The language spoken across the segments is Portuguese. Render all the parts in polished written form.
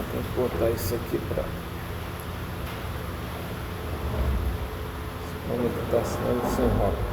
Não, tem que botar isso aqui para conectar, senão ele se enrola.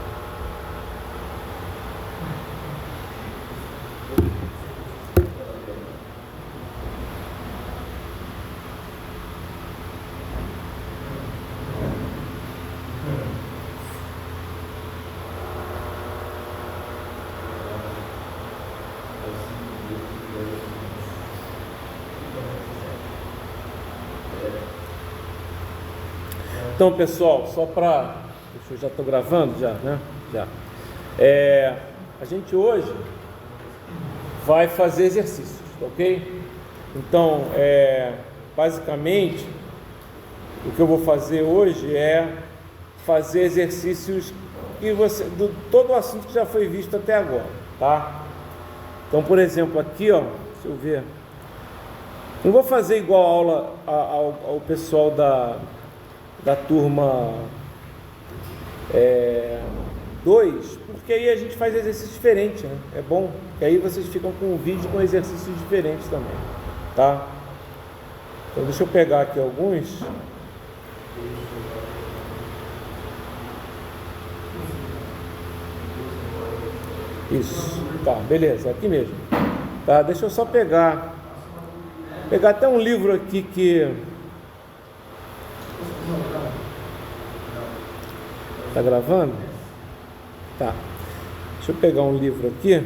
Então, pessoal, só para... Eu já estou gravando, já, né? Já. A gente hoje vai fazer exercícios, ok? Então, basicamente, o que eu vou fazer hoje é fazer exercícios que todo o assunto que já foi visto até agora, tá? Então, por exemplo, aqui, ó, deixa eu ver. Não vou fazer igual a aula ao pessoal da turma 2, porque aí a gente faz exercício diferente, né? É bom, que aí vocês ficam com um vídeo com exercícios diferentes também, tá? Então deixa eu pegar aqui alguns. Isso, tá, beleza, aqui mesmo. Tá, deixa eu só pegar até um livro aqui que... Tá gravando? Tá. Deixa eu pegar um livro aqui.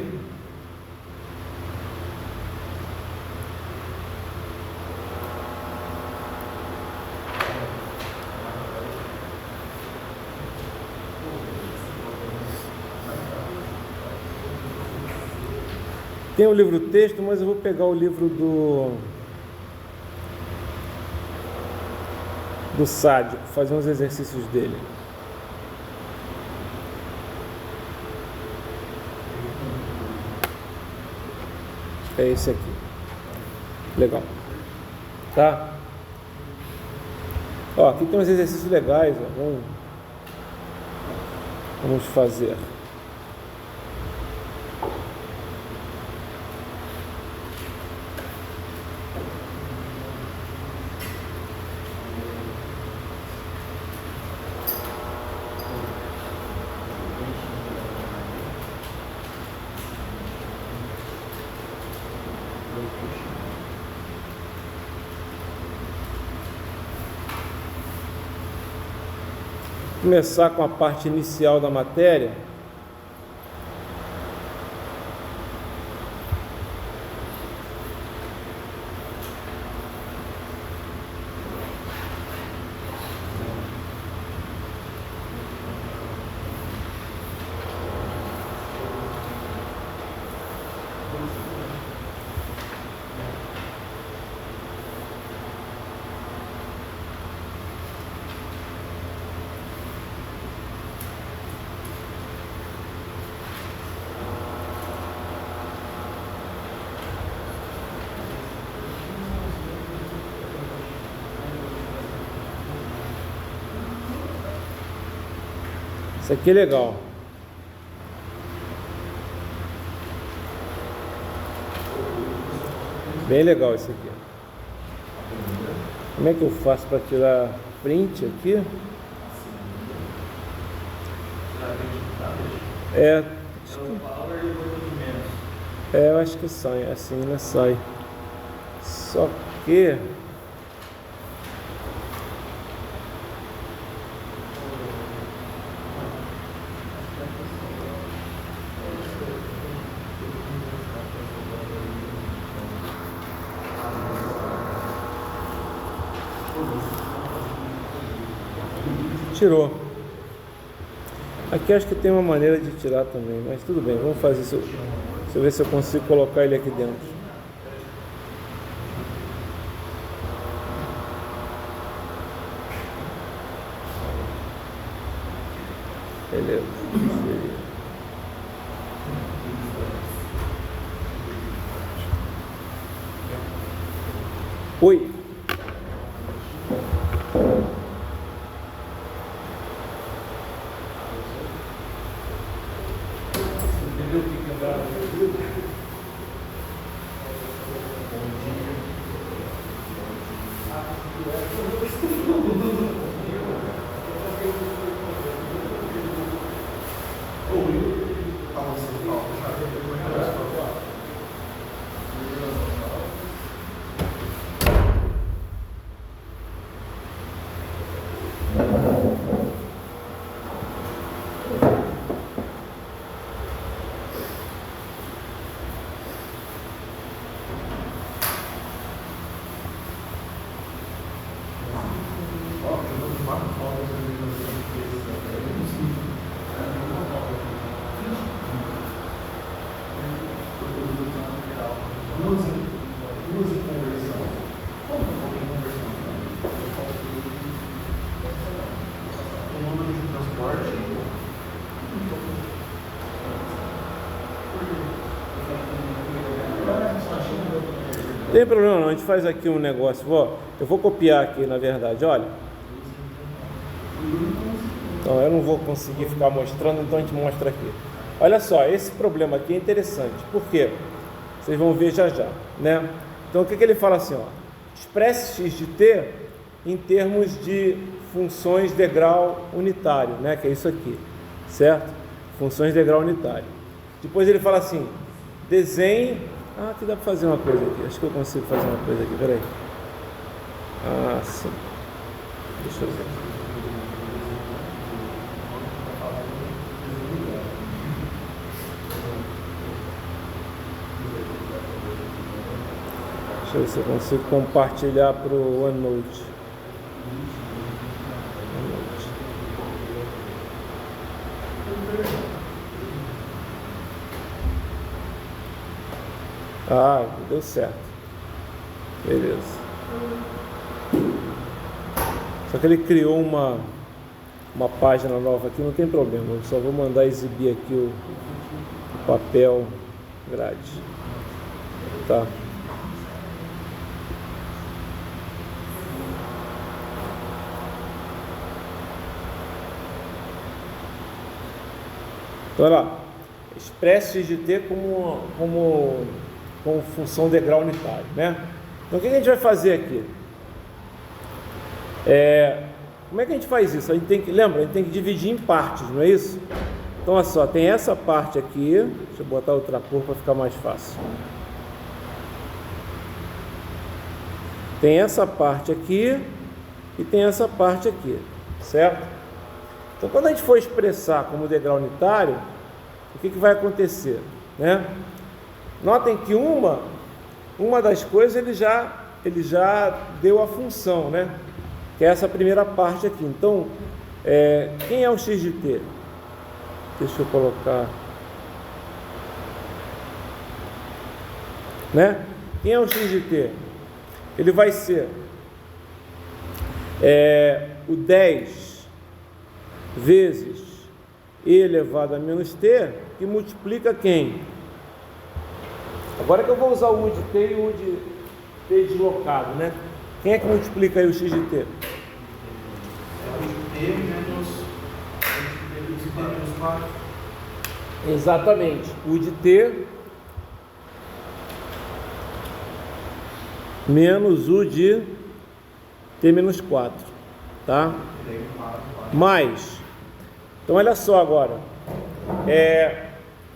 Tem o livro texto, mas eu vou pegar o livro do Sádio, fazer uns exercícios dele. É esse aqui. Legal. Tá? Ó, aqui tem uns exercícios legais, ó. Vamos fazer. Começar com a parte inicial da matéria. Isso aqui é legal. Bem legal isso aqui. Como é que eu faço para tirar print aqui? Eu acho que sai, assim, né? Sai. Só que... Tirou. Aqui acho que tem uma maneira de tirar também, mas tudo bem, vamos fazer isso. Deixa eu ver se eu consigo colocar ele aqui dentro. Beleza. Oi. duas em conversão. Como que eu vou em conversão? O número de transporte. Não tem problema não, a gente faz aqui um negócio, eu vou copiar aqui na verdade, olha. Então eu não vou conseguir ficar mostrando, então a gente mostra aqui. Olha só, esse problema aqui é interessante, por quê? Vocês vão ver já já, né? Então o que ele fala assim, ó, expresse x de t em termos de funções de grau unitário, né? Que é isso aqui, certo? Funções de grau unitário. Depois ele fala assim, desenhe... aqui dá para fazer uma coisa aqui, acho que eu consigo fazer uma coisa aqui, peraí. Sim. Deixa eu ver. Deixa eu ver se eu consigo compartilhar para o OneNote. Deu certo. Beleza. Só que ele criou uma página nova aqui, não tem problema. Eu só vou mandar exibir aqui o papel grade. Tá. Então, olha lá. Expresse x de t como função de grau unitário, né? Então, o que a gente vai fazer aqui? Como é que a gente faz isso? A gente tem que, lembra, a gente tem que dividir em partes, não é isso? Então, olha só, tem essa parte aqui, deixa eu botar outra cor para ficar mais fácil. Tem essa parte aqui e tem essa parte aqui, certo? Então, quando a gente for expressar como degrau unitário, o que vai acontecer, né? Notem que uma das coisas ele já deu a função, né? Que é essa primeira parte aqui. Então, quem é o x de t? Deixa eu colocar, né? Quem é o x de t? Ele vai ser o 10 vezes e elevado a menos t, que multiplica quem? Agora que eu vou usar o u de t e o u de t deslocado, né? Quem é que multiplica aí o x de t? É o de t menos 4. Exatamente. U de t menos u de t menos 4. Tá? Mais... Então, olha só agora.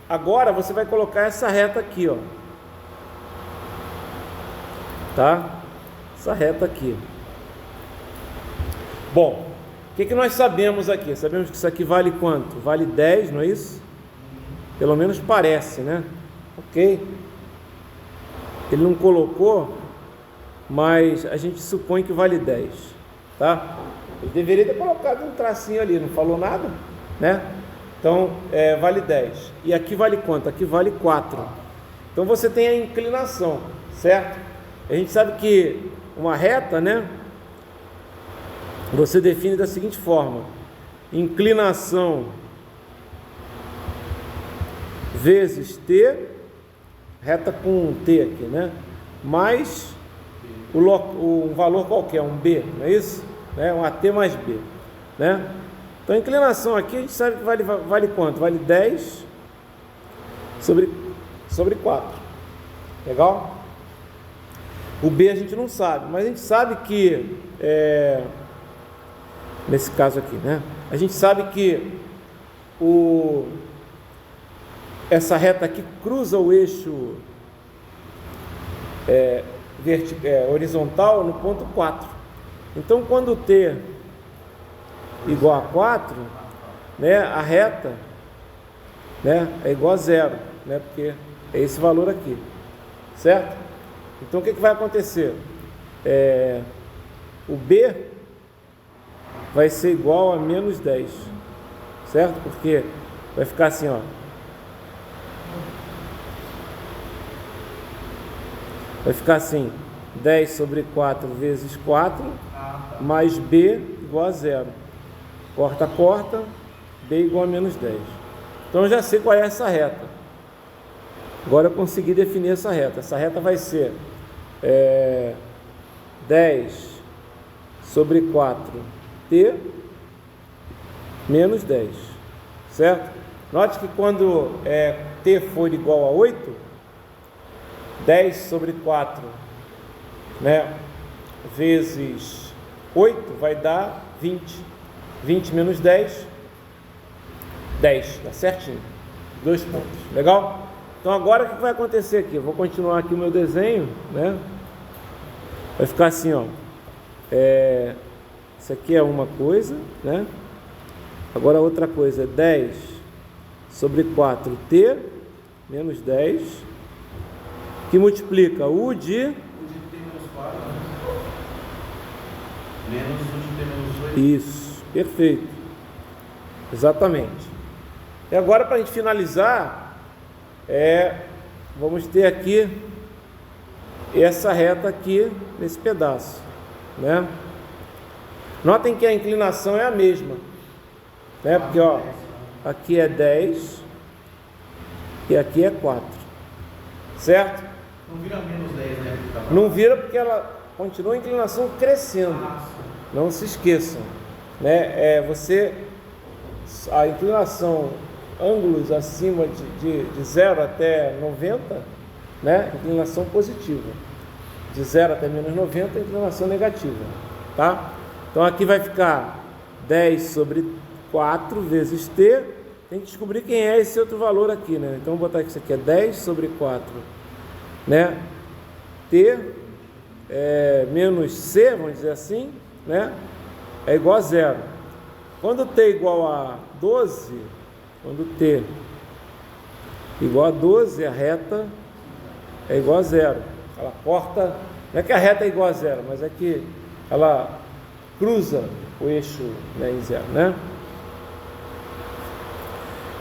Agora você vai colocar essa reta aqui, ó. Tá? Essa reta aqui. Bom, o que nós sabemos aqui? Sabemos que isso aqui vale quanto? Vale 10, não é isso? Pelo menos parece, né? Ok. Ele não colocou, mas a gente supõe que vale 10. Tá? Ele deveria ter colocado um tracinho ali, não falou nada? Né? Então, vale 10. E aqui vale quanto? Aqui vale 4. Então, você tem a inclinação, certo? A gente sabe que uma reta, né? Você define da seguinte forma: inclinação vezes t, reta com um t aqui, né? Mais um valor qualquer, um b, não é isso? Um AT mais b, né? Então, a inclinação aqui, a gente sabe que vale quanto? Vale 10 sobre 4. Legal? O B a gente não sabe, mas a gente sabe que, nesse caso aqui, né? A gente sabe que essa reta aqui cruza o eixo horizontal no ponto 4. Então, quando T igual a 4, né, a reta, né, é igual a 0, né, porque é esse valor aqui, certo? Então, o que vai acontecer? O B vai ser igual a menos 10, certo? Porque vai ficar assim, ó. Vai ficar assim, 10 sobre 4 vezes 4, Ah, tá. mais B igual a 0. Corta, corta, B igual a menos 10. Então eu já sei qual é essa reta. Agora eu consegui definir essa reta. Essa reta vai ser 10 sobre 4t menos 10, certo? Note que quando t for igual a 8, 10 sobre 4, né, vezes 8 vai dar 20. 20 menos 10, 10, dá certinho. 2 pontos, legal? Então agora o que vai acontecer aqui? Eu vou continuar aqui o meu desenho, né? Vai ficar assim, ó. Isso aqui é uma coisa, né? Agora outra coisa é 10 sobre 4t menos 10, que multiplica o de O de t menos 4, menos o de t menos 8. isso, perfeito, exatamente. E agora, para a gente finalizar, vamos ter aqui essa reta aqui nesse pedaço, né? Notem que a inclinação é a mesma, né? Porque ó, aqui é 10 e aqui é 4, certo? Não vira menos 10, né? Não vira porque ela continua a inclinação crescendo. Não se esqueçam, né? A inclinação, ângulos acima de 0 até 90, né? Inclinação positiva. De 0 até menos 90, inclinação negativa, tá? Então aqui vai ficar 10 sobre 4 vezes t. Tem que descobrir quem é esse outro valor aqui, né? Então vou botar que isso aqui é 10 sobre 4, né? T menos c, vamos dizer assim, né? É igual a 0. Quando t é igual a 12, quando t igual a 12, a reta é igual a 0. Ela corta, não é que a reta é igual a 0, mas é que ela cruza o eixo, né, em 0, né?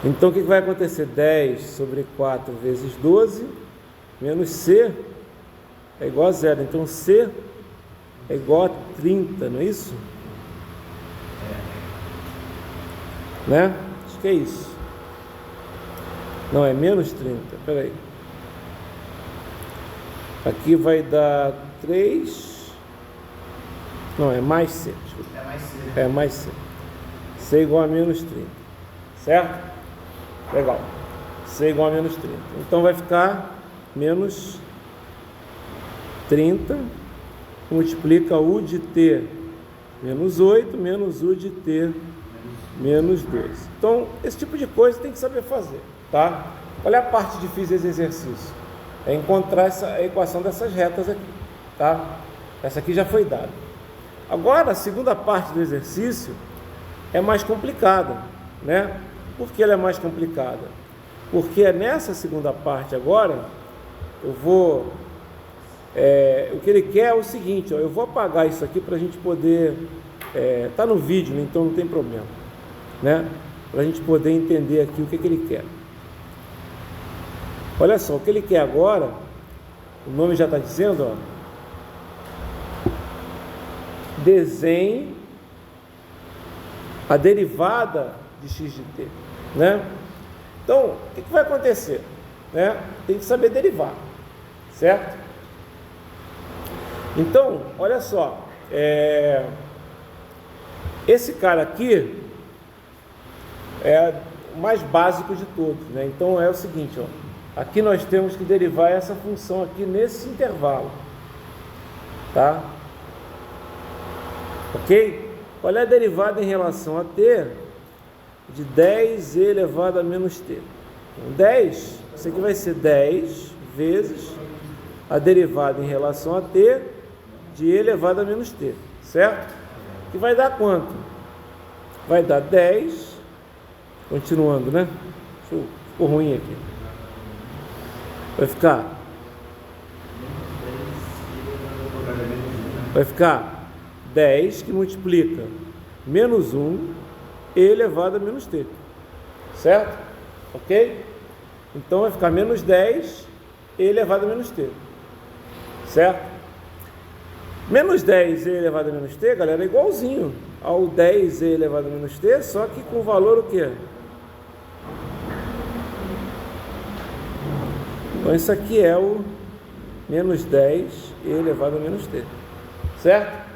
Então o que vai acontecer? 10 sobre 4 vezes 12 menos c é igual a 0. Então c é igual a 30, não é isso? Né? Acho que é isso. Não, é menos 30. Espera aí. Aqui vai dar 3. Não, é mais c. Desculpa. É mais C. É mais c. C igual a menos 30. Certo? Legal. C igual a menos 30. Então vai ficar menos 30. Multiplica u de t menos 8 menos u de t menos 2. Então, esse tipo de coisa tem que saber fazer, tá? Qual é a parte difícil desse exercício? É encontrar a equação dessas retas aqui, tá? Essa aqui já foi dada. Agora, a segunda parte do exercício é mais complicada, né? Por que ela é mais complicada? Porque nessa segunda parte agora, eu vou... o que ele quer é o seguinte, ó, eu vou apagar isso aqui para a gente poder... tá no vídeo, né? Então não tem problema, né? Para a gente poder entender aqui o que ele quer. Olha só, o que ele quer agora, o nome já está dizendo, ó, desenhe a derivada de x de t, né? Então, o que vai acontecer, né? Tem que saber derivar, certo? Então, olha só, esse cara aqui é o mais básico de todos, né? Então é o seguinte, ó, aqui nós temos que derivar essa função aqui nesse intervalo, tá? Ok? Qual é a derivada em relação a t de 10e elevado a menos t? Então, 10, isso aqui vai ser 10 vezes a derivada em relação a t de e elevado a menos t, certo? Que vai dar quanto? Vai dar 10, continuando, né? Ficou ruim aqui. Vai ficar 10 que multiplica menos 1 e elevado a menos t, certo? Ok? Então vai ficar menos 10 e elevado a menos t, certo? Menos 10e elevado a menos t, galera, é igualzinho ao 10e elevado a menos t, só que com valor o quê? Então isso aqui é o menos 10e elevado a menos t, certo?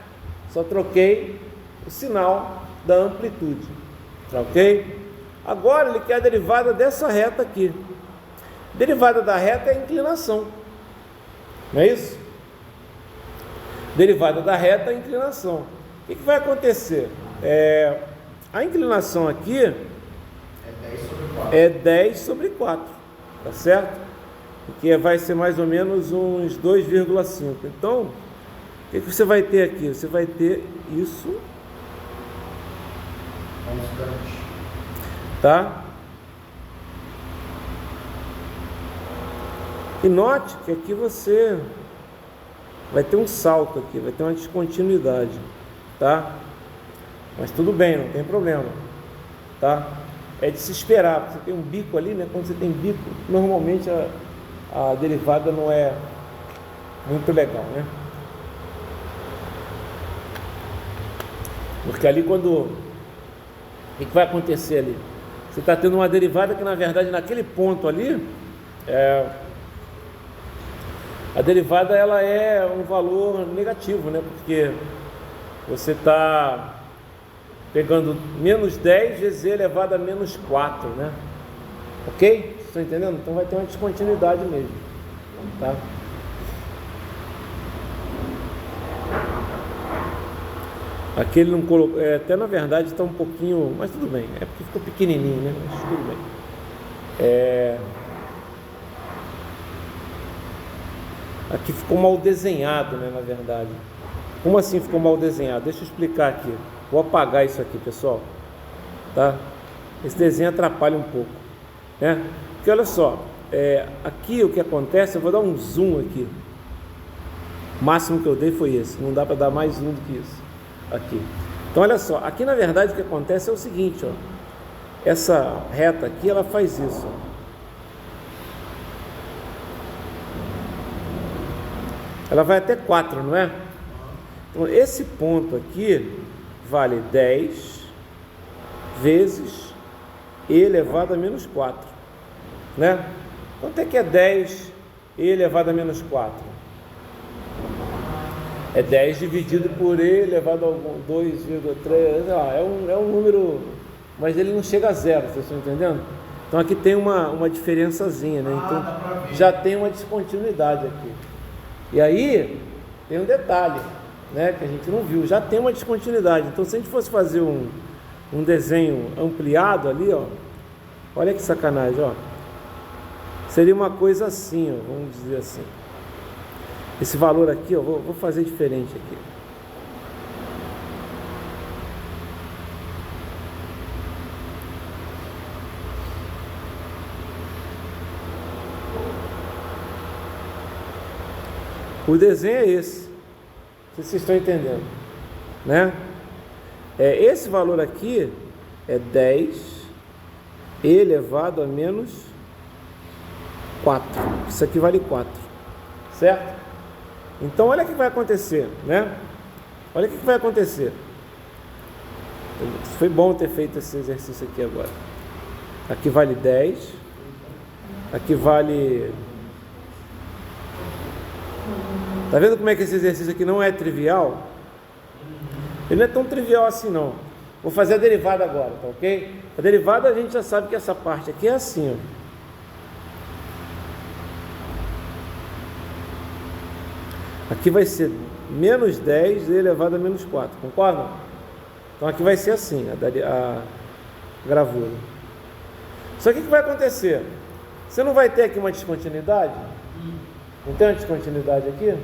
Só troquei o sinal da amplitude, tá ok? Agora ele quer a derivada dessa reta aqui. Derivada da reta é a inclinação, não é isso? Derivada da reta é a inclinação. O que vai acontecer? A inclinação aqui é 10 sobre 4, tá certo? Que vai ser mais ou menos uns 2,5. Então, o que você vai ter aqui? Você vai ter isso, tá? E note que aqui você vai ter um salto aqui, vai ter uma descontinuidade, tá? Mas tudo bem, não tem problema, tá? É de se esperar, porque você tem um bico ali, né? Quando você tem bico, normalmente a derivada não é muito legal, né? Porque ali o que vai acontecer ali? Você está tendo uma derivada que na verdade naquele ponto ali, a derivada ela é um valor negativo, né? Porque você está pegando menos 10 vezes e elevado a menos 4, né? Ok? Vocês estão entendendo? Então vai ter uma descontinuidade mesmo, tá? Aqui ele não colocou, até na verdade está um pouquinho, mas tudo bem, é porque ficou pequenininho, né? Mas tudo bem. Aqui ficou mal desenhado, né? Na verdade. Como assim ficou mal desenhado? Deixa eu explicar aqui. Vou apagar isso aqui, pessoal, tá? Esse desenho atrapalha um pouco, né? Porque olha só, aqui o que acontece, eu vou dar um zoom aqui. O máximo que eu dei foi esse, não dá para dar mais zoom do que isso. Aqui. Então olha só, aqui na verdade o que acontece é o seguinte, ó. Essa reta aqui, ela faz isso, ó. Ela vai até 4, não é? Então esse ponto aqui vale 10 vezes e elevado a menos 4, né? Quanto é que é 10 e elevado a menos 4? É 10 dividido por E elevado a 2,3, é um número, mas ele não chega a zero, vocês estão entendendo? Então aqui tem uma diferençazinha, né? Então já tem uma descontinuidade aqui. E aí tem um detalhe, né, que a gente não viu, já tem uma descontinuidade. Então se a gente fosse fazer um desenho ampliado ali, ó, olha que sacanagem, ó, seria uma coisa assim, ó, vamos dizer assim. Esse valor aqui, ó, vou fazer diferente aqui. O desenho é esse. Vocês estão entendendo, né? Esse valor aqui é 10 elevado a menos 4. Isso aqui vale 4, certo? Então olha o que vai acontecer, né? Olha o que vai acontecer. Foi bom ter feito esse exercício aqui agora. Aqui vale 10. Aqui vale... Tá vendo como é que esse exercício aqui não é trivial? Ele não é tão trivial assim não. Vou fazer a derivada agora, tá ok? A derivada a gente já sabe que essa parte aqui é assim, ó. Aqui vai ser menos 10 elevado a menos 4, concordam? Então aqui vai ser assim, a gravura. Só que o que vai acontecer? Você não vai ter aqui uma descontinuidade? Não tem uma descontinuidade aqui?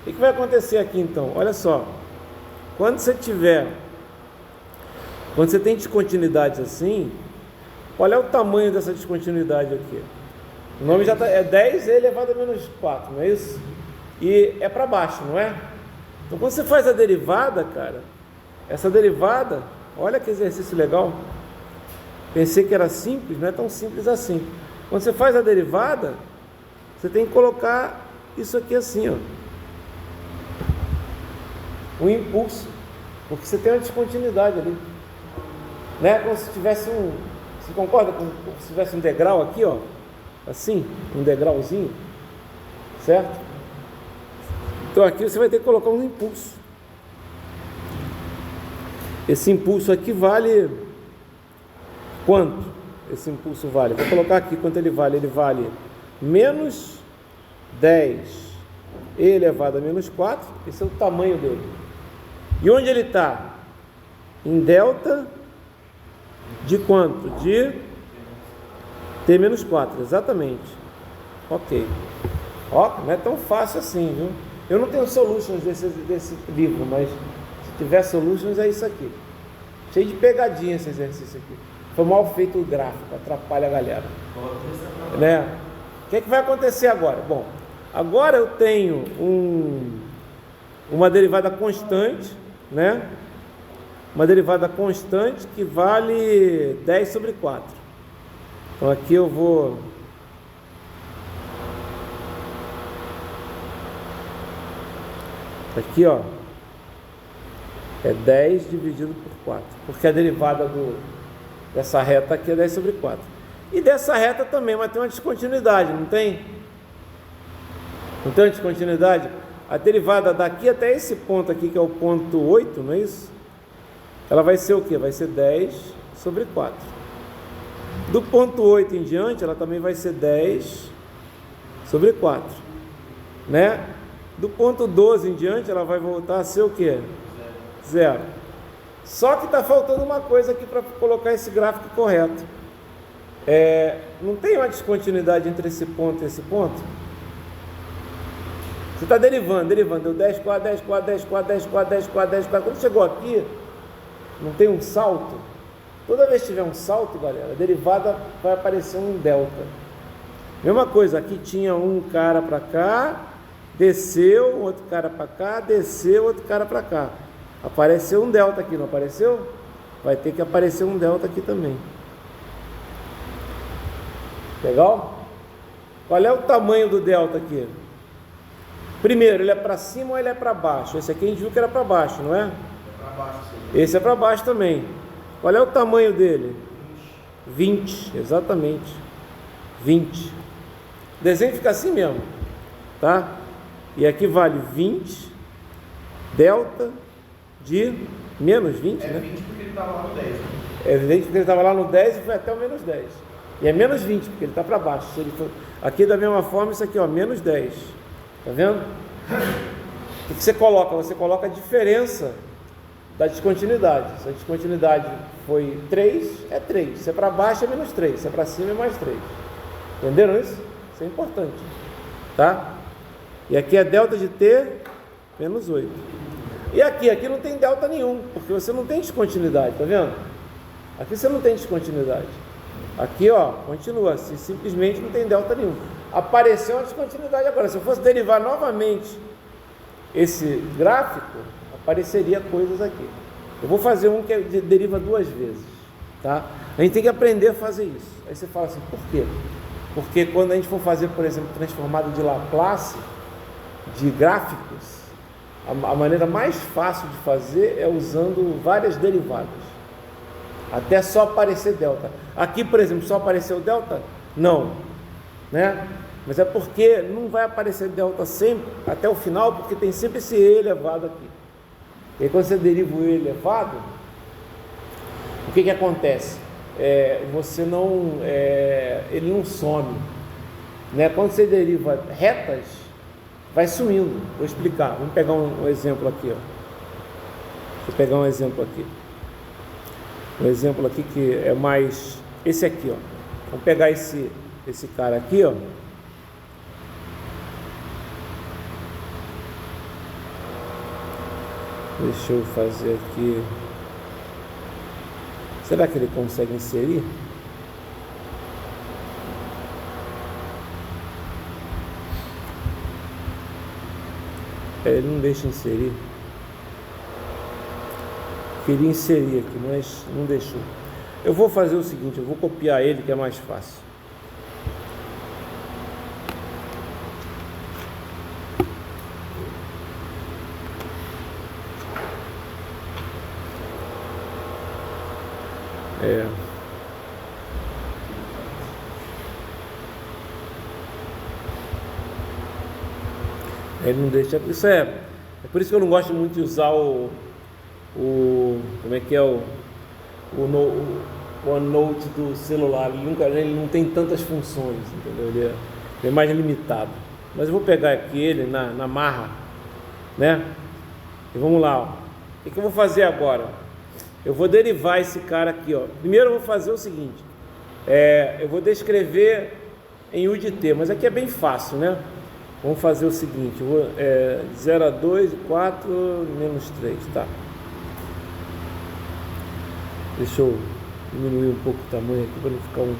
O que vai acontecer aqui então? Olha só, quando você tem descontinuidades assim, olha o tamanho dessa descontinuidade aqui. O nome já é 10 elevado a menos 4, não é isso? E é para baixo, não é? Então quando você faz a derivada, cara, essa derivada, olha que exercício legal. Pensei que era simples, não é tão simples assim. Quando você faz a derivada, você tem que colocar isso aqui assim, ó. um impulso, porque você tem uma descontinuidade ali, né? Como se tivesse você concorda com se tivesse um degrau aqui, ó, assim, um degrauzinho, certo? Então aqui você vai ter que colocar um impulso. Esse impulso aqui vale quanto? Esse impulso vale, vou colocar aqui quanto ele vale menos 10 e elevado a menos 4, esse é o tamanho dele. E onde ele está? Em delta de quanto? De T menos 4, exatamente. Ok. Ó, não é tão fácil assim, viu? Eu não tenho solutions desse livro, mas se tiver solutions é isso aqui. Cheio de pegadinha esse exercício aqui. Foi mal feito o gráfico, atrapalha a galera. Né? O que vai acontecer agora? Bom, agora eu tenho uma derivada constante, né? Uma derivada constante que vale 10 sobre 4. Então aqui eu vou... Aqui, ó, é 10 dividido por 4, porque a derivada dessa reta aqui é 10 sobre 4. E dessa reta também, mas tem uma descontinuidade, não tem? Não tem uma descontinuidade? A derivada daqui até esse ponto aqui, que é o ponto 8, não é isso? Ela vai ser o quê? Vai ser 10 sobre 4. Do ponto 8 em diante, ela também vai ser 10 sobre 4, né? Do ponto 12 em diante, ela vai voltar a ser o quê? 0. Só que está faltando uma coisa aqui para colocar esse gráfico correto. Não tem uma descontinuidade entre esse ponto e esse ponto? Você está derivando, deu 10, 4, 10, 4, 10, 4, 10, 4, 10, 4, 10, 4. Quando chegou aqui, não tem um salto? Toda vez que tiver um salto, galera, a derivada vai aparecer um delta. Mesma coisa, aqui tinha um cara para cá, desceu, outro cara para cá, desceu, outro cara para cá. Apareceu um delta aqui, não apareceu? Vai ter que aparecer um delta aqui também. Legal? Qual é o tamanho do delta aqui? Primeiro, ele é para cima ou ele é para baixo? Esse aqui a gente viu que era para baixo, não é? É para baixo, sim. Esse é para baixo também. Qual é o tamanho dele? 20, exatamente. 20. O desenho fica assim mesmo, tá? E aqui vale 20 delta de menos 20, né? 20 porque ele estava lá no 10. Né? É evidente porque ele estava lá no 10 e foi até o menos 10. E é menos 20, porque ele está para baixo. Se ele for... Aqui da mesma forma, isso aqui, ó, menos 10. Tá vendo? O que você coloca? Você coloca a diferença da descontinuidade. Se a descontinuidade foi 3, é 3. Se é para baixo, é menos 3. Se é para cima, é mais 3. Entenderam isso? Isso é importante. Tá? E aqui é delta de T menos 8. E aqui não tem delta nenhum, porque você não tem descontinuidade, tá vendo? Aqui você não tem descontinuidade. Aqui, ó, continua, simplesmente não tem delta nenhum. Apareceu uma descontinuidade agora. Se eu fosse derivar novamente esse gráfico, apareceria coisas aqui. Eu vou fazer um que deriva 2 vezes, tá? A gente tem que aprender a fazer isso. Aí você fala assim, por quê? Porque quando a gente for fazer, por exemplo, transformada de Laplace, de gráficos, a maneira mais fácil de fazer é usando várias derivadas, até só aparecer delta. Aqui, por exemplo, só apareceu delta? Não, né? Mas é porque não vai aparecer delta sempre, até o final, porque tem sempre esse E elevado aqui. E aí, quando você deriva o E elevado, o que acontece? Você não, ele não some, né? Quando você deriva retas, vai sumindo. Vou explicar. Vamos pegar um exemplo aqui, ó. Vou pegar um exemplo aqui. Um exemplo aqui que é mais... Esse aqui, ó. Vamos pegar esse cara aqui, ó. Deixa eu fazer aqui. Será que ele consegue inserir? Ele não deixa inserir. Queria inserir aqui, mas não deixou. Eu vou fazer o seguinte, eu vou copiar ele, que é mais fácil. É. Ele não deixa. Isso é por isso que eu não gosto muito de usar como é que é o OneNote do celular. Ele não tem tantas funções, entendeu? Ele é mais limitado. Mas eu vou pegar aqui ele na marra, né? E vamos lá, ó. O que eu vou fazer agora? Eu vou derivar esse cara aqui, ó. Primeiro eu vou fazer o seguinte: eu vou descrever em U de T, mas aqui é bem fácil, né? Vamos fazer o seguinte: 0 a 2, 4, menos 3, tá? Deixa eu diminuir um pouco o tamanho aqui para não ficar um.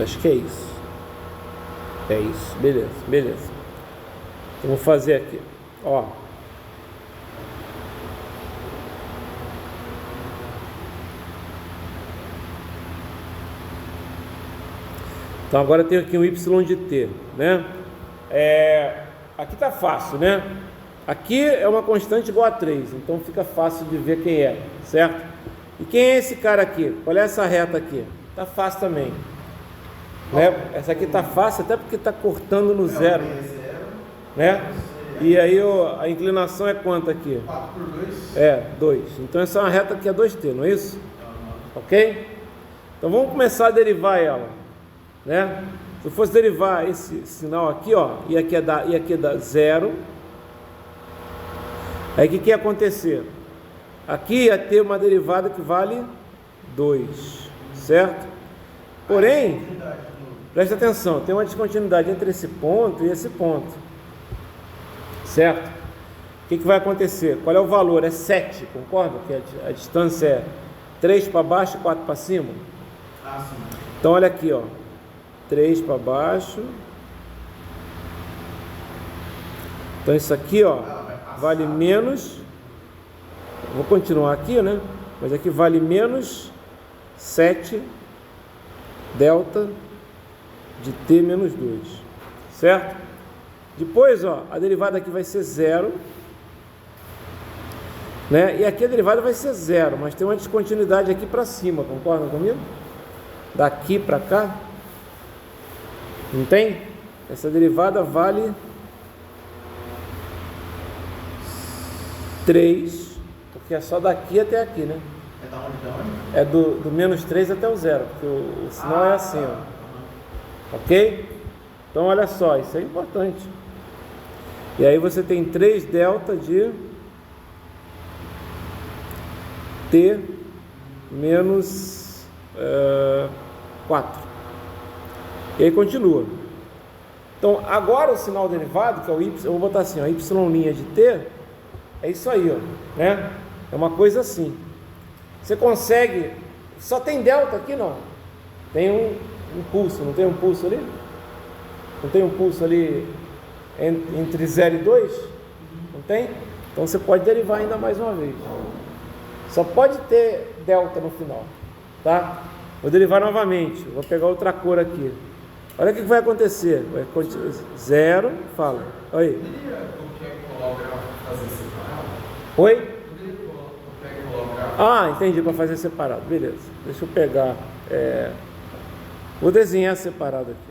Acho que é isso. É isso, beleza. Então, vou fazer aqui, ó. Então agora eu tenho aqui um y de t, né? Aqui tá fácil, né? Aqui é uma constante igual a 3, então fica fácil de ver quem é, certo? E quem é esse cara aqui? Qual é essa reta aqui? Tá fácil também. Né? Essa aqui tá fácil até porque tá cortando no zero, né? E aí a inclinação é quanto aqui? 4 por 2. 2. Então essa é uma reta que é 2t, não é isso? Ok? Então vamos começar a derivar ela, né? Se eu fosse derivar esse sinal aqui, ó, e aqui ia dar 0. Aí o que ia acontecer? Aqui ia ter uma derivada que vale 2, certo? Porém, presta atenção, tem uma descontinuidade entre esse ponto e esse ponto, certo? O que vai acontecer? Qual é o valor? É 7, concorda? Que a distância é 3 para baixo e 4 para cima? Sim. Então olha aqui, ó, 3 para baixo. Então isso aqui, ó, vale menos. Vou continuar aqui, né? Mas aqui vale menos 7 delta de t menos 2, certo? Depois, ó, a derivada aqui vai ser 0, né? E aqui a derivada vai ser 0, mas tem uma descontinuidade aqui para cima, concordam comigo? Daqui para cá, não tem? Essa derivada vale 3, porque é só daqui até aqui, né? É da onde? É do menos 3 até o 0, porque o sinal é assim, ó. Ok? Então olha só, isso é importante. E aí você tem 3 delta de t menos 4. E aí continua. Então agora o sinal derivado, que é o y, eu vou botar assim, ó, y' de t, é isso aí, ó, né? É uma coisa assim. Você consegue, só tem delta aqui não, tem um pulso, não tem um pulso ali? Não tem um pulso ali entre 0 e 2? Não tem? Então você pode derivar ainda mais uma vez. Só pode ter delta no final, tá? Vou derivar novamente, vou pegar outra cor aqui. Olha o que vai acontecer. Vai continuar 0, fala. Aí. Poderia colocar fazer separado? Oi? Poderia colocar. Entendi, para fazer separado. Beleza. Deixa eu pegar. Vou desenhar separado aqui.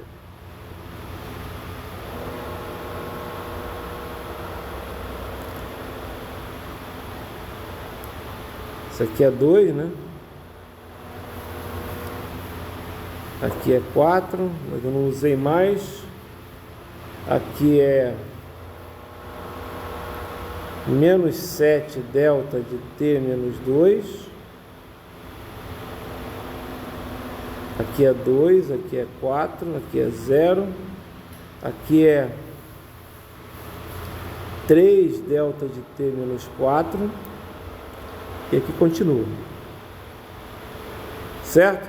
Isso aqui é 2, né? Aqui é 4, mas eu não usei mais. Aqui é menos 7 delta de t menos 2. Aqui é 2, aqui é 4, aqui é 0. Aqui é 3 delta de t menos 4. E aqui continua. Certo?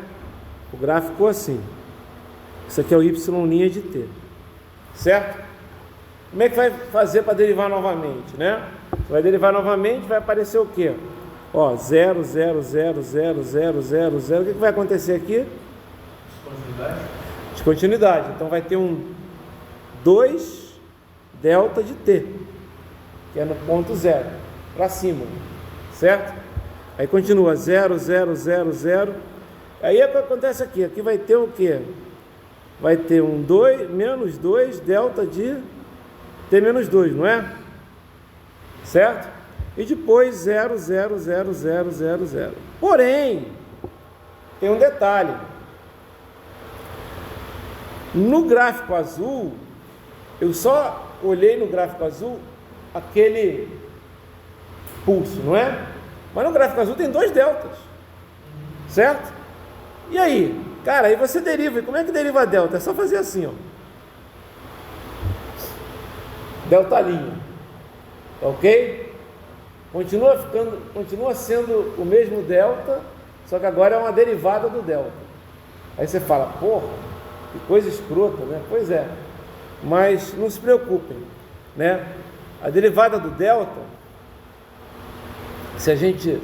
O gráfico ficou assim. Isso aqui é o y' de t. Certo? Como é que vai fazer para derivar novamente, né? Você vai derivar novamente, vai aparecer o quê? Ó, 0, 0, 0, 0, 0, 0, 0. O que vai acontecer aqui? Descontinuidade. Descontinuidade. Então vai ter um 2 delta de t, que é no ponto 0, para cima, certo? Aí continua 0, 0, 0, 0. Aí é o que acontece aqui. Aqui vai ter o quê? Vai ter um 2, menos 2 delta de t menos 2, não é? Certo? E depois 0, 0, 0, 0, 0, 0. Porém, tem um detalhe. No gráfico azul, eu só olhei no gráfico azul aquele pulso, não é? Mas no gráfico azul tem 2 deltas, certo? E aí? Cara, aí você deriva. E como é que deriva a delta? É só fazer assim, ó. Delta linha. Ok? Continua sendo o mesmo delta, só que agora é uma derivada do delta. Aí você fala, porra, que coisa escrota, né? Pois é. Mas não se preocupem, né? A derivada do delta,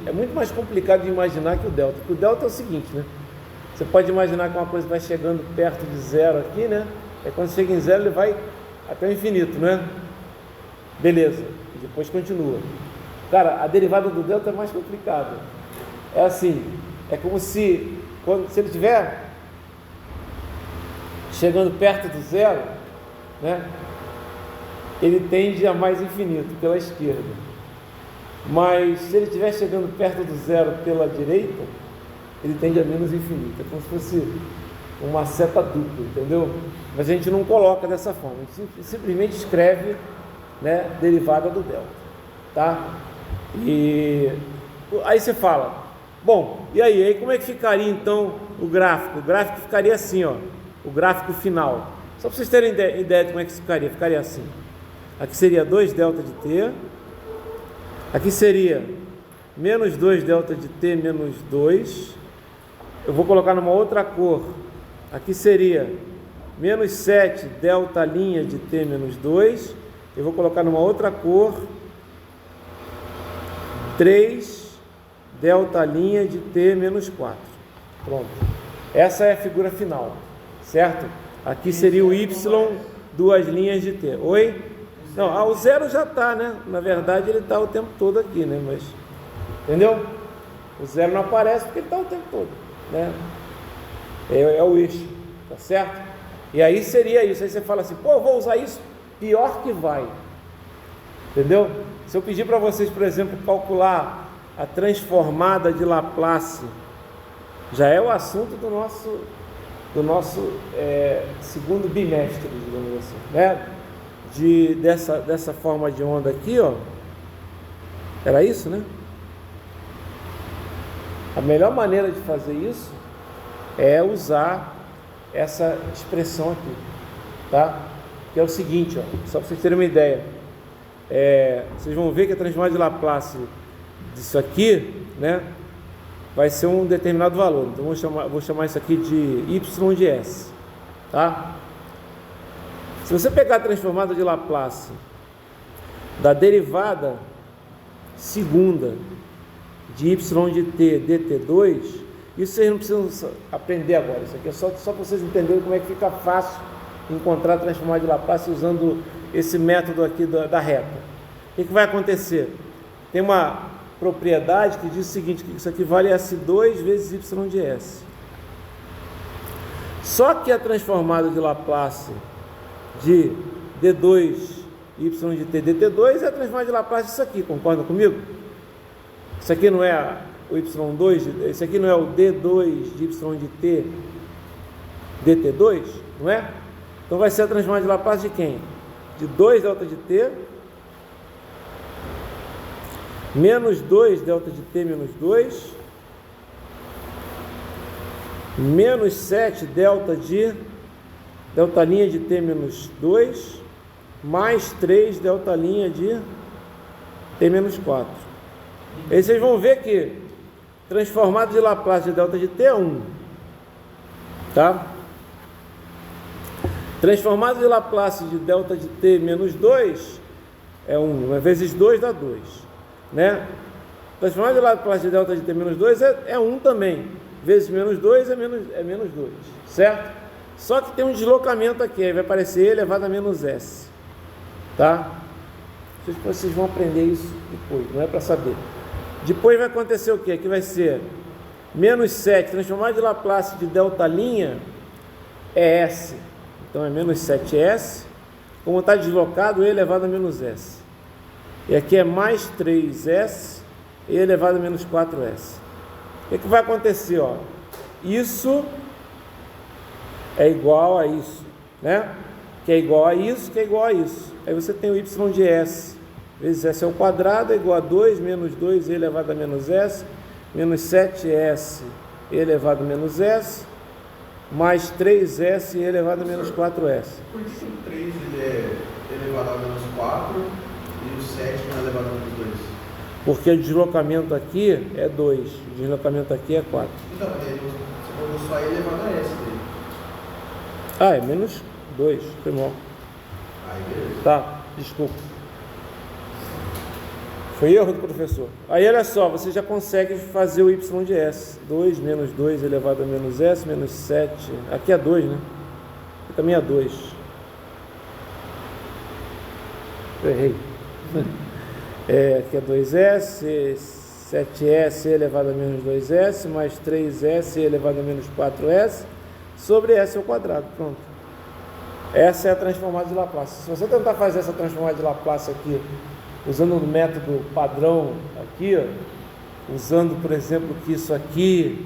é muito mais complicado de imaginar que o delta. Porque o delta é o seguinte, né? Você pode imaginar que uma coisa vai chegando perto de zero aqui, né? Aí quando chega em zero ele vai até o infinito, né? Beleza. E depois continua. Cara, a derivada do delta é mais complicada. É assim, é como se ele estiver chegando perto do zero, né? Ele tende a mais infinito pela esquerda. Mas se ele estiver chegando perto do zero pela direita, ele tende a menos infinito. É como se fosse uma seta dupla, entendeu? Mas a gente não coloca dessa forma. A gente simplesmente escreve, né, derivada do delta, tá? E aí você fala, bom, e aí como é que ficaria então o gráfico? O gráfico ficaria assim, ó, o gráfico final. Só para vocês terem ideia de como é que ficaria assim. Aqui seria 2 delta de t, aqui seria menos 2 delta de t menos 2, eu vou colocar numa outra cor, aqui seria menos 7 delta linha de t menos 2, eu vou colocar numa outra cor, 3 delta linha de t menos 4. Pronto. Essa é a figura final, certo? Aqui seria o y, 2 linhas de t. Oi? Não, o zero já está, né? Na verdade ele está o tempo todo aqui, né? Mas, entendeu? O zero não aparece porque ele está o tempo todo, né? É o eixo, tá certo? E aí seria isso. Aí você fala assim, pô, eu vou usar isso, pior que vai. Entendeu? Se eu pedir para vocês, por exemplo, calcular a transformada de Laplace, já é o assunto do nosso segundo bimestre, digamos assim, né? Dessa forma de onda aqui, ó. Era isso, né? A melhor maneira de fazer isso é usar essa expressão aqui, tá? Que é o seguinte, ó, só para vocês terem uma ideia. Vocês vão ver que a transformada de Laplace disso aqui, né, vai ser um determinado valor. Então vou chamar isso aqui de y de s, tá? Se você pegar a transformada de Laplace da derivada segunda de y de t dt2, isso vocês não precisam aprender agora. Isso aqui é só para vocês entenderem como é que fica fácil encontrar a transformada de Laplace usando esse método aqui da reta. O que vai acontecer? Tem uma propriedade que diz o seguinte, que isso aqui vale S2 vezes y de s. Só que a transformada de Laplace de d2 y de t dt2 é a transformada de Laplace disso aqui, concorda comigo? Isso aqui não é o y2, isso aqui não é o d2 de y de t dt2, não é? Então vai ser a transformada de Laplace de quem? De 2 delta de t menos 2 delta de t menos 2 menos 7 delta linha de t menos 2 mais 3 delta linha de t menos 4. Aí vocês vão ver que transformado de Laplace de delta de t é 1, tá? Transformado de Laplace de delta de t menos 2 é 1, vezes 2 dá 2, né? Transformar de Laplace de delta de t menos 2 é 1 também. Vezes menos 2 é menos 2, certo? Só que tem um deslocamento aqui, aí vai aparecer e elevado a menos s. Tá? Vocês vão aprender isso depois, não é para saber. Depois vai acontecer o quê? Aqui vai ser menos 7, transformar de Laplace de delta' é s. Então é menos 7s, como está deslocado, e elevado a menos s. E aqui é mais 3s, e elevado a menos 4s. O que vai acontecer? Ó? Isso é igual a isso, né? Que é igual a isso, que é igual a isso. Aí você tem o y de s, vezes s ao quadrado, é igual a 2, menos 2 elevado a menos s, menos 7s elevado a menos s, mais 3s elevado a menos 4s. Por que o 3 ele é elevado a menos 4 e o 7 não é elevado a menos 2? Porque o deslocamento aqui é 2, o deslocamento aqui é 4. Então, você colocou só elevado a s dele. Ah, é menos 2, foi mal. Aí beleza. Tá, desculpa. Foi erro do professor. Aí olha só, você já consegue fazer o y de s. 2 menos 2 elevado a menos s, menos 7. Aqui é 2, né? Aqui também é 2. Eu errei. Aqui é 2s, 7s elevado a menos 2s, mais 3s elevado a menos 4s, sobre s ao quadrado. Pronto. Essa é a transformada de Laplace. Se você tentar fazer essa transformada de Laplace aqui, usando o método padrão aqui, ó, usando, por exemplo, que isso aqui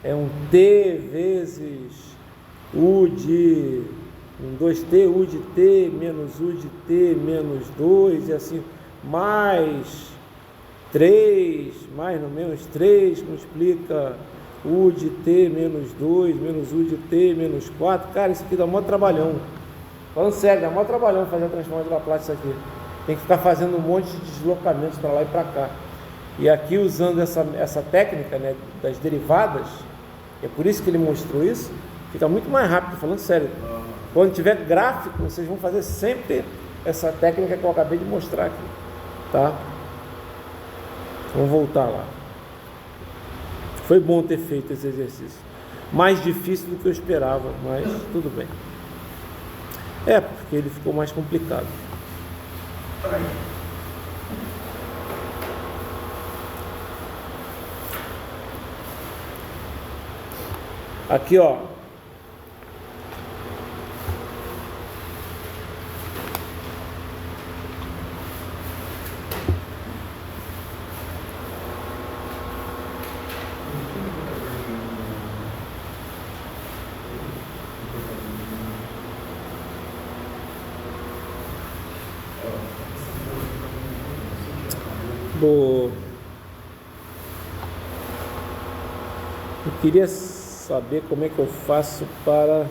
é um t vezes u de 2t, u de t, menos u de t, menos 2, e assim, mais 3, mais no menos 3, multiplica u de t menos 2, menos u de t menos 4. Cara, isso aqui dá maior trabalhão. Falando sério, dá maior trabalhão fazer a transformação de Laplace isso aqui. Tem que ficar fazendo um monte de deslocamentos para lá e para cá. E aqui, usando essa técnica, né, das derivadas, é por isso que ele mostrou isso, fica muito mais rápido, falando sério. Quando tiver gráfico, vocês vão fazer sempre essa técnica que eu acabei de mostrar aqui. Tá? Vamos voltar lá. Foi bom ter feito esse exercício. Mais difícil do que eu esperava, mas tudo bem. Porque ele ficou mais complicado. Aqui, ó. Eu queria saber como é que eu faço para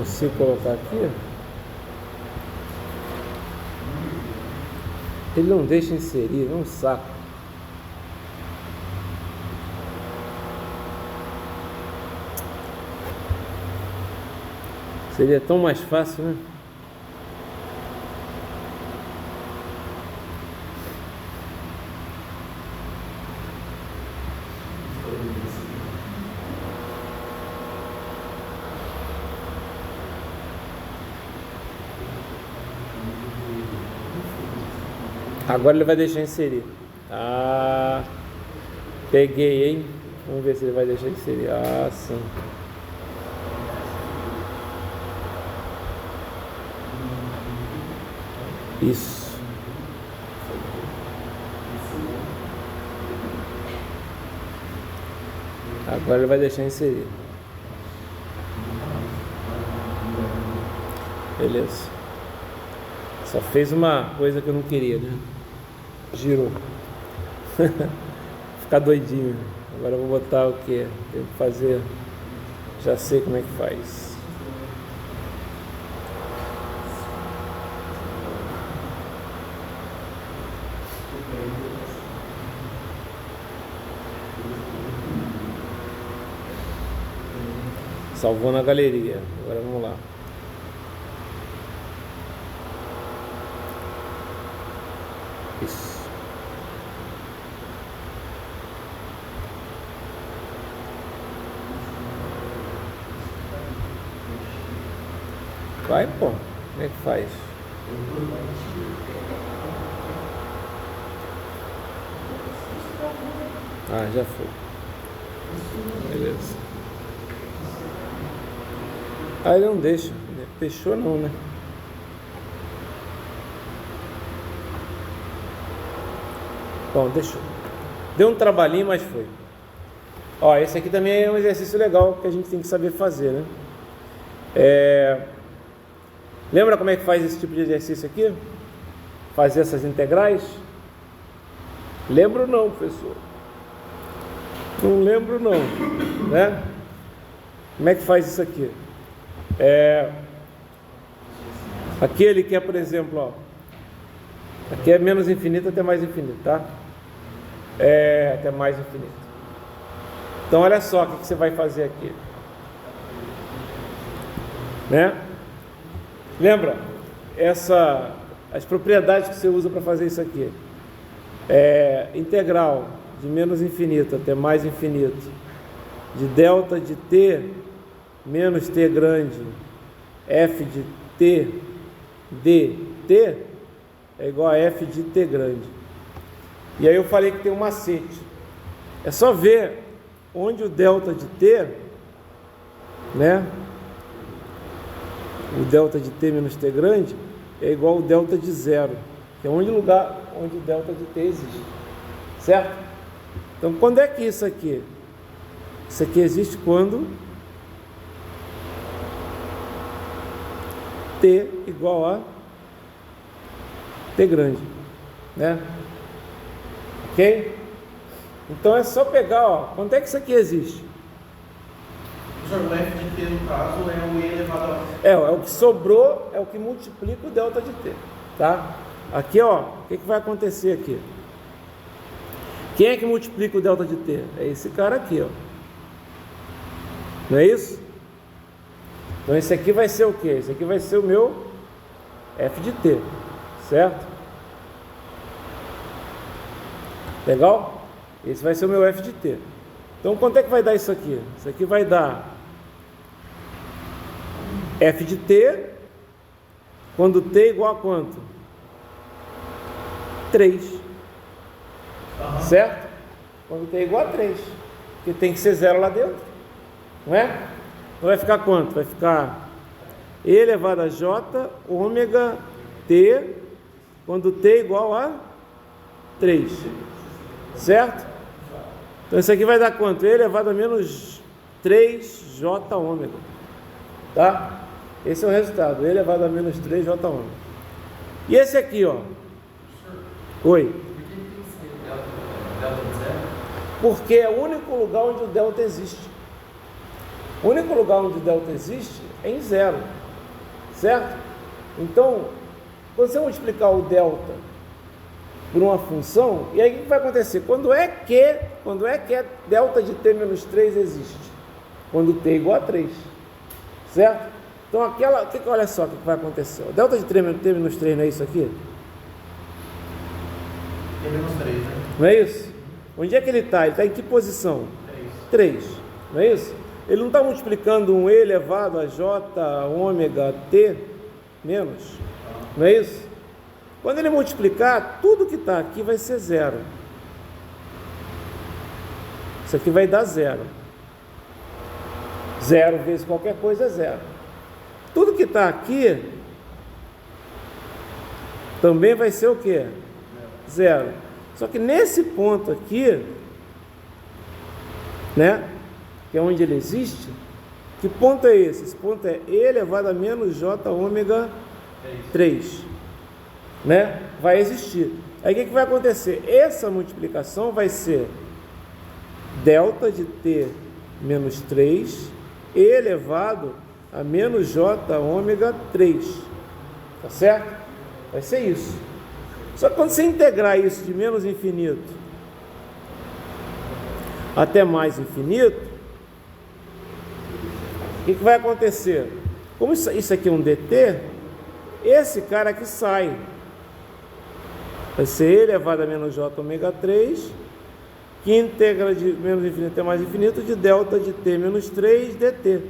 consigo colocar aqui. Ele não deixa inserir, é um saco. Seria tão mais fácil, né? Agora ele vai deixar inserir. Ah, peguei, hein? Vamos ver se ele vai deixar inserir. Ah, sim. Isso. Agora ele vai deixar inserir. Beleza. Só fez uma coisa que eu não queria, né? Girou. Ficar doidinho. Agora eu vou botar o que? Tenho que fazer. Já sei como é que faz. Salvou na galeria. Agora vamos lá. Isso. Vai, pô. Como é que faz? Ah, já foi. Beleza. Ah, ele não deixa. Fechou não, né? Bom, deixou. Deu um trabalhinho, mas foi. Ó, esse aqui também é um exercício legal que a gente tem que saber fazer, né? Lembra como é que faz esse tipo de exercício aqui? Fazer essas integrais? Lembro não, professor. Não lembro não, né? Como é que faz isso aqui? Aqui ele quer, por exemplo, ó, aqui é menos infinito até mais infinito, tá? Até mais infinito. Então olha só o que você vai fazer aqui, né? Lembra? As propriedades que você usa para fazer isso aqui. Integral de menos infinito até mais infinito de delta de t menos t grande f de t dt é igual a f de t grande. E aí eu falei que tem um macete. É só ver onde o delta de t, né? O delta de t menos t grande é igual ao delta de zero, que é o único lugar onde o delta de t existe, certo? Então, quando é que isso aqui? Isso aqui existe quando t igual a t grande, né? Ok? Então é só pegar, ó, quanto é que isso aqui existe? O f de t, no caso, é o e elevado a... É o que sobrou, é o que multiplica o delta de t, tá? Aqui, ó, o que vai acontecer aqui? Quem é que multiplica o delta de t? É esse cara aqui, ó. Não é isso? Então esse aqui vai ser o quê? Esse aqui vai ser o meu f de t, certo? Legal? Esse vai ser o meu f de t. Então quanto é que vai dar isso aqui? Isso aqui vai dar f de t quando t é igual a quanto? 3. Certo? Quando t é igual a 3. Porque tem que ser 0 lá dentro. Não é? Então vai ficar quanto? Vai ficar e elevado a j ômega t quando t é igual a 3. Certo? Então isso aqui vai dar quanto? E elevado a menos 3j ômega. Tá? Esse é o resultado. E elevado a menos 3j ômega. E esse aqui, ó. Oi. Por que tem que ser delta de zero? Porque é o único lugar onde o delta existe. O único lugar onde o delta existe é em zero. Certo? Então, quando você multiplicar o delta por uma função, e aí o que vai acontecer? Quando é que delta de t menos 3 existe? Quando t é igual a 3. Certo? Então, olha só o que vai acontecer. O delta de t menos 3 não é isso aqui? T menos 3, né? Não é isso? Onde é que ele está? Ele está em que posição? 3. Não é isso? Ele não está multiplicando um e elevado a j ômega t menos? Não é isso? Quando ele multiplicar, tudo que está aqui vai ser 0. Isso aqui vai dar 0. 0 vezes qualquer coisa é 0. Tudo que está aqui também vai ser o quê? 0. Só que nesse ponto aqui, né? Que é onde ele existe. Que ponto é esse? Esse ponto é e elevado a menos j ômega 3. né, vai existir. Aí o que vai acontecer? Essa multiplicação vai ser delta de t menos 3 elevado a menos j ômega 3, tá certo? Vai ser isso. Só que quando você integrar isso de menos infinito até mais infinito, o que vai acontecer? Como isso aqui é um dt, esse cara aqui sai. Vai ser e elevado a menos j ômega 3, que integra de menos infinito até mais infinito de delta de t menos 3 dt.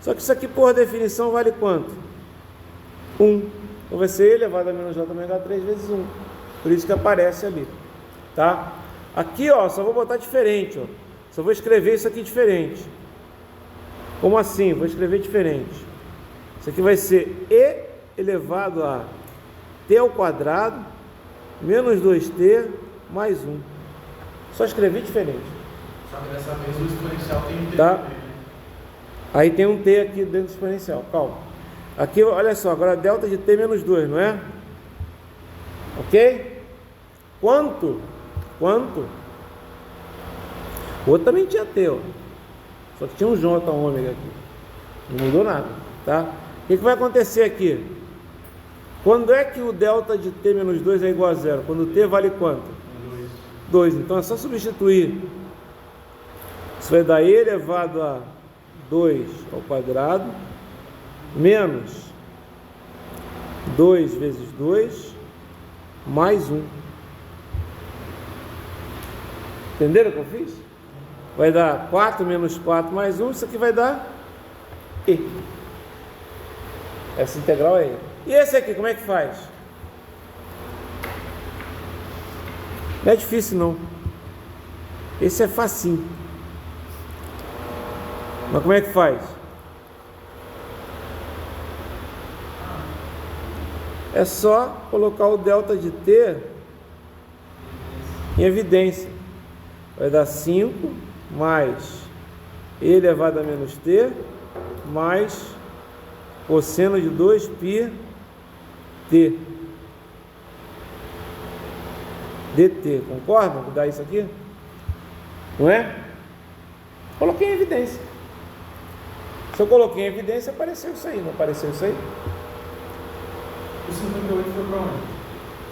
Só que isso aqui, por definição, vale quanto? 1. Então vai ser e elevado a menos j ômega 3 vezes 1. Por isso que aparece ali. Tá? Aqui, ó, só vou botar diferente, ó. Só vou escrever isso aqui diferente. Como assim? Vou escrever diferente. Isso aqui vai ser e elevado a t ao quadrado menos 2t mais 1. Só escrevi diferente. Só que dessa vez o exponencial tem um t. Tá? Aí tem um t aqui dentro do exponencial. Calma. Aqui, olha só, agora delta de t menos 2, não é? Ok? Quanto? O outro também tinha t, ó. Só que tinha um j ômega aqui. Não mudou nada, tá? O que vai acontecer aqui? Quando é que o delta de t menos 2 é igual a zero? Quando t vale quanto? 2. Então é só substituir. Isso vai dar e elevado a 2 ao quadrado menos 2 vezes 2 mais 1. Entenderam o que eu fiz? Vai dar 4 menos 4 mais 1. Isso aqui vai dar e. Essa integral é e. E esse aqui, como é que faz? Não é difícil não. Esse é facinho. Mas como é que faz? É só colocar o delta de t em evidência. Vai dar 5 mais e elevado a menos t mais cosseno de 2π t dt. Concordam que dá isso aqui? Não é? Coloquei em evidência. Se eu coloquei em evidência, apareceu isso aí. Não apareceu isso aí? O 58 foi para onde?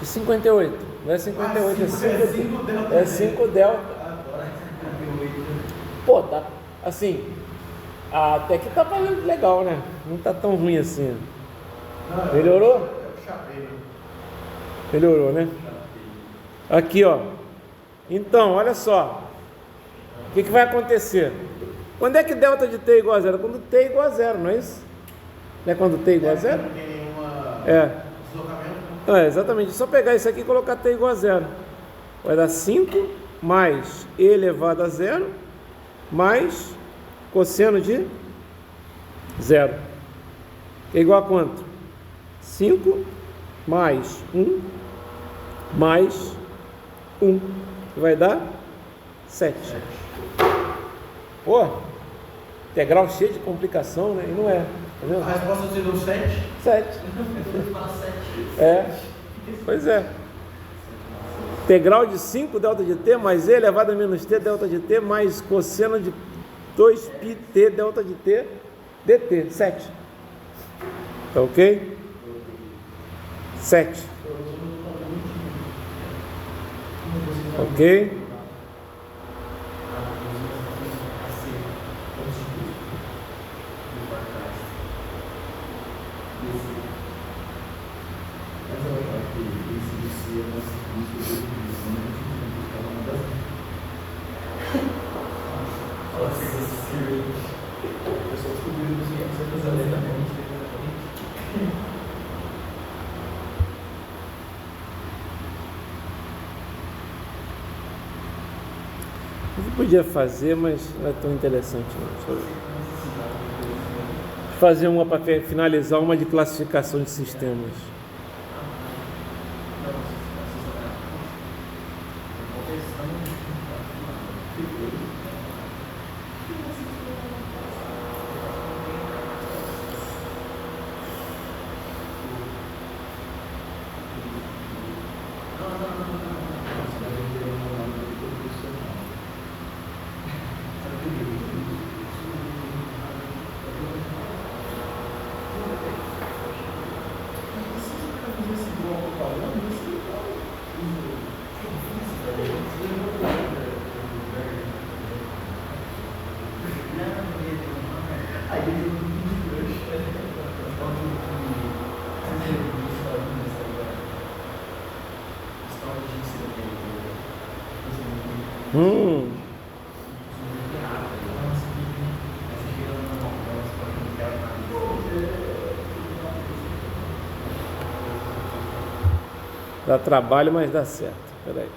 De 58. Não é 58, é 5 delta. É 5 delta. Agora. Pô, tá assim. Até que tá valendo legal, né? Não tá tão ruim assim. Não, Melhorou? Eu chapei, né? Melhorou, né? Aqui, ó. Então, olha só. O que vai acontecer? Quando é que delta de t é igual a zero? Quando t é igual a zero, não é isso? Não é quando t é igual a zero? Não tem nenhuma deslocamento. É, exatamente. É só pegar isso aqui e colocar t igual a zero. Vai dar 5 mais e elevado a zero mais cosseno de zero. Que é igual a quanto? 5 mais 1 mais 1. Que vai dar 7. Pô, integral cheio de complicação, né? E não é. Tá vendo? A resposta você deu 7? 7. Fala 7. É. Pois é. Integral de 5 delta de t mais e elevado a menos t delta de t mais cosseno de 2π t delta de t dt. 7. Tá ok? 7. Ok? Eu podia fazer, mas não é tão interessante não. Fazer uma para finalizar, uma de classificação de sistemas. Dá trabalho, mas dá certo. Peraí.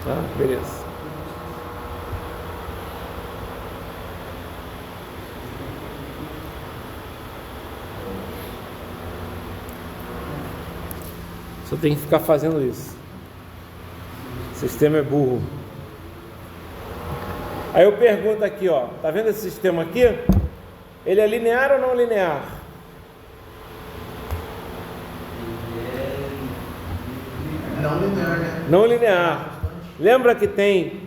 Tá, beleza. Só tem que ficar fazendo isso. O sistema é burro. Aí eu pergunto aqui, ó, tá vendo esse sistema aqui? Ele é linear ou não linear? Não linear, né? Não linear. Lembra que tem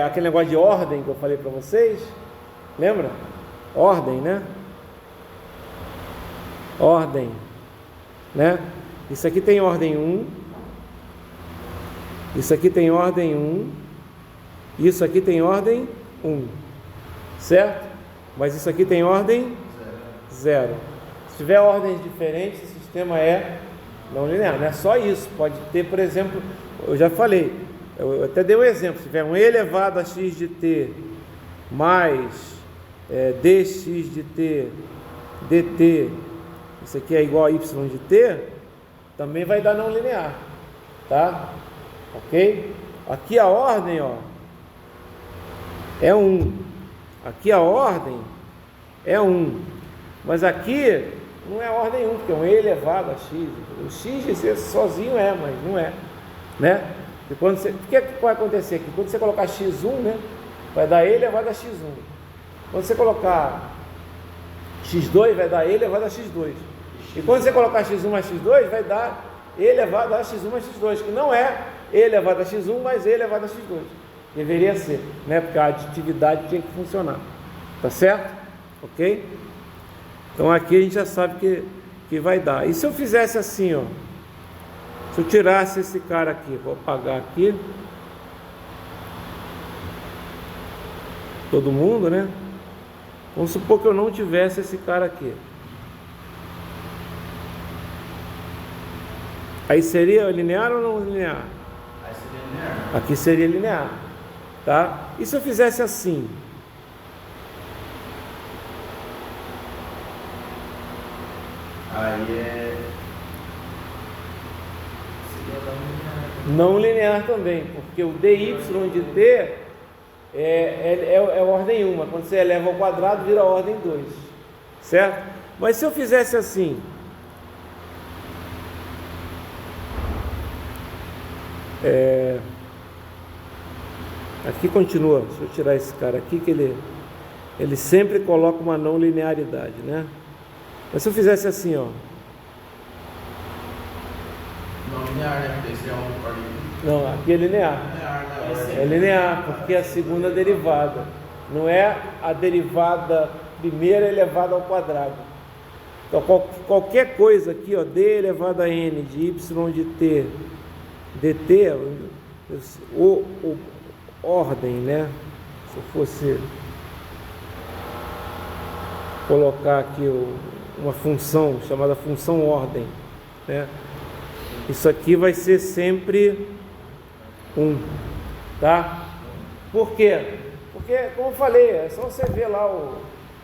aquele negócio de ordem que eu falei para vocês? Lembra? Ordem, né? Ordem, né? Isso aqui tem ordem 1. Isso aqui tem ordem 1. Isso aqui tem ordem 1. Certo? Mas isso aqui tem ordem 0. Se tiver ordens diferentes, o sistema é não linear. Não é só isso. Pode ter, por exemplo, eu já falei, eu até dei um exemplo. Se tiver um e elevado a x de t mais dx de t dt, isso aqui é igual a y de t, também vai dar não linear, tá? Ok? Aqui a ordem, ó, é 1. Aqui a ordem é 1. Mas aqui não é ordem 1, porque é um e elevado a x. O x de ser sozinho mas não é, né? E quando você, o que vai acontecer aqui? Quando você colocar x1, né, vai dar e elevado a x1. Quando você colocar x2, vai dar e elevado a x2. E quando você colocar x1 mais x2, vai dar e elevado a x1 mais x2, que não é e elevado a x1 mais e elevado a x2. Deveria ser, né? Porque a aditividade tinha que funcionar. Tá certo? Ok? Então aqui a gente já sabe que vai dar. E se eu fizesse assim, ó? Se eu tirasse esse cara aqui, vou apagar aqui. Todo mundo, né? Vamos supor que eu não tivesse esse cara aqui. Aí seria linear ou não linear? Aí seria linear. Aqui seria linear, tá? E se eu fizesse assim? Aí Não linear também, porque o dy de t é ordem 1, mas quando você eleva ao quadrado vira ordem 2, certo? Mas se eu fizesse assim, aqui continua, deixa eu tirar esse cara aqui, que ele sempre coloca uma não linearidade, né? Mas se eu fizesse assim, ó, não linear, né? Porque esse é um ordem. não, aqui é linear. Linear, né? É linear, porque é a segunda derivada. Não é a derivada primeira elevada ao quadrado. Então, qualquer coisa aqui, ó, d elevado a n de y de t dt, ordem, né? Se eu fosse colocar aqui uma função chamada função ordem, né? Isso aqui vai ser sempre 1, tá? Por quê? Porque, como eu falei, é só você ver lá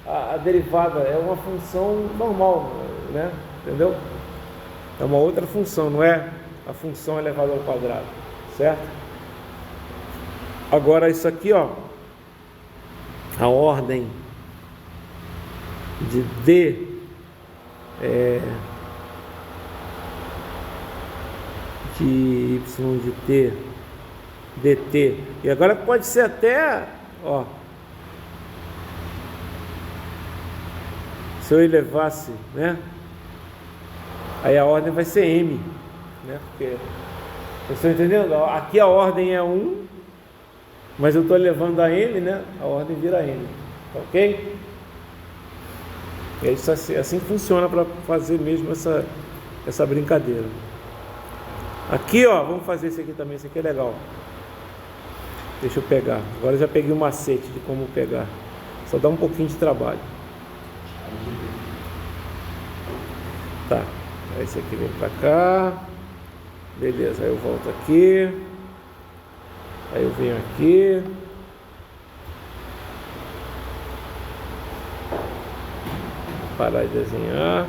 a derivada, é uma função normal, né? Entendeu? É uma outra função, não é a função elevada ao quadrado, certo? Agora isso aqui, ó, a ordem de D de y de t dt, e agora pode ser até, ó, se eu elevasse, né, aí a ordem vai ser m, né, porque, vocês estão entendendo? Aqui a ordem é 1, mas eu estou elevando a m, né, a ordem vira m, ok? E é isso assim que funciona para fazer mesmo essa brincadeira. Aqui, ó, vamos fazer esse aqui também, esse aqui é legal. Deixa eu pegar, agora eu já peguei o macete de como pegar, só dá um pouquinho de trabalho. Tá, esse aqui vem pra cá, beleza, aí eu volto aqui, aí eu venho aqui, parar de desenhar,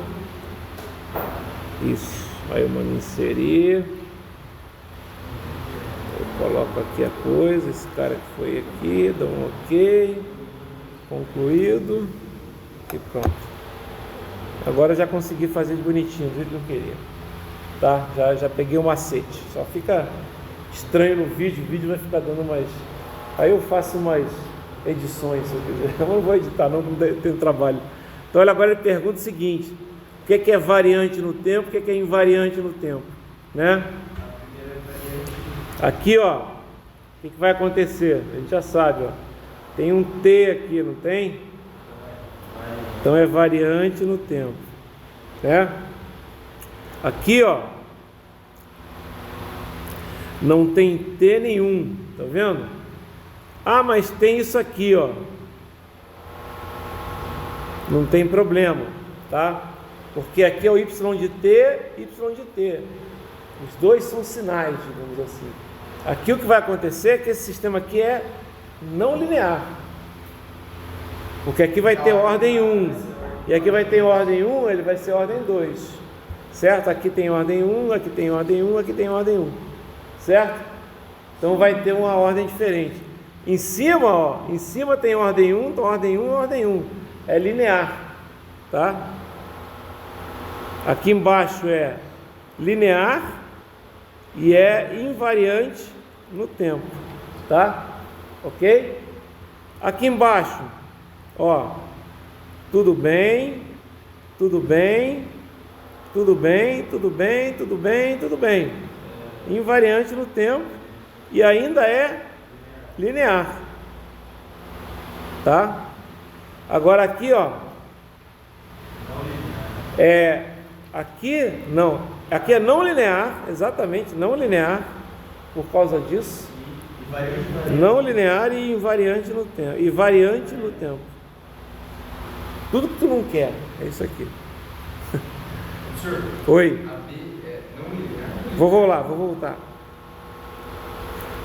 isso, aí eu mando inserir, eu coloco aqui a coisa, esse cara que foi aqui, dá um ok, concluído, e pronto. Agora eu já consegui fazer bonitinho, do jeito que eu queria, tá? Já peguei o macete, só fica estranho no vídeo, o vídeo vai ficar dando umas, aí eu faço umas edições, se eu quiser, eu não vou editar, não tenho trabalho. Então, olha, agora ele pergunta o seguinte: o que é variante no tempo, o que é invariante no tempo, né? Aqui, ó, o que vai acontecer? A gente já sabe, ó, tem um T aqui, não tem? Então é variante no tempo, né? Aqui, ó, não tem T nenhum, tá vendo? Ah, mas tem isso aqui, ó. Não tem problema, tá? Porque aqui é o y de t, y de t. Os dois são sinais, digamos assim. Aqui o que vai acontecer é que esse sistema aqui é não linear. Porque aqui vai ter ordem 1. E aqui vai ter ordem 1, ele vai ser ordem 2. Certo? Aqui tem ordem 1, aqui tem ordem 1, aqui tem ordem 1. Certo? Então vai ter uma ordem diferente. Em cima, ó, em cima tem ordem 1, então ordem 1 é ordem 1. É linear, tá? Aqui embaixo é linear e é invariante no tempo, tá? Ok? Aqui embaixo, ó, tudo bem, tudo bem, tudo bem, tudo bem, tudo bem, tudo bem. Invariante no tempo e ainda é linear, tá? Agora aqui, ó, aqui é não linear, exatamente, não linear, por causa disso, não linear e invariante no tempo, e variante no tempo. Tudo que tu não quer, é isso aqui. Professor, Oi. a B é não linear? Vou voltar.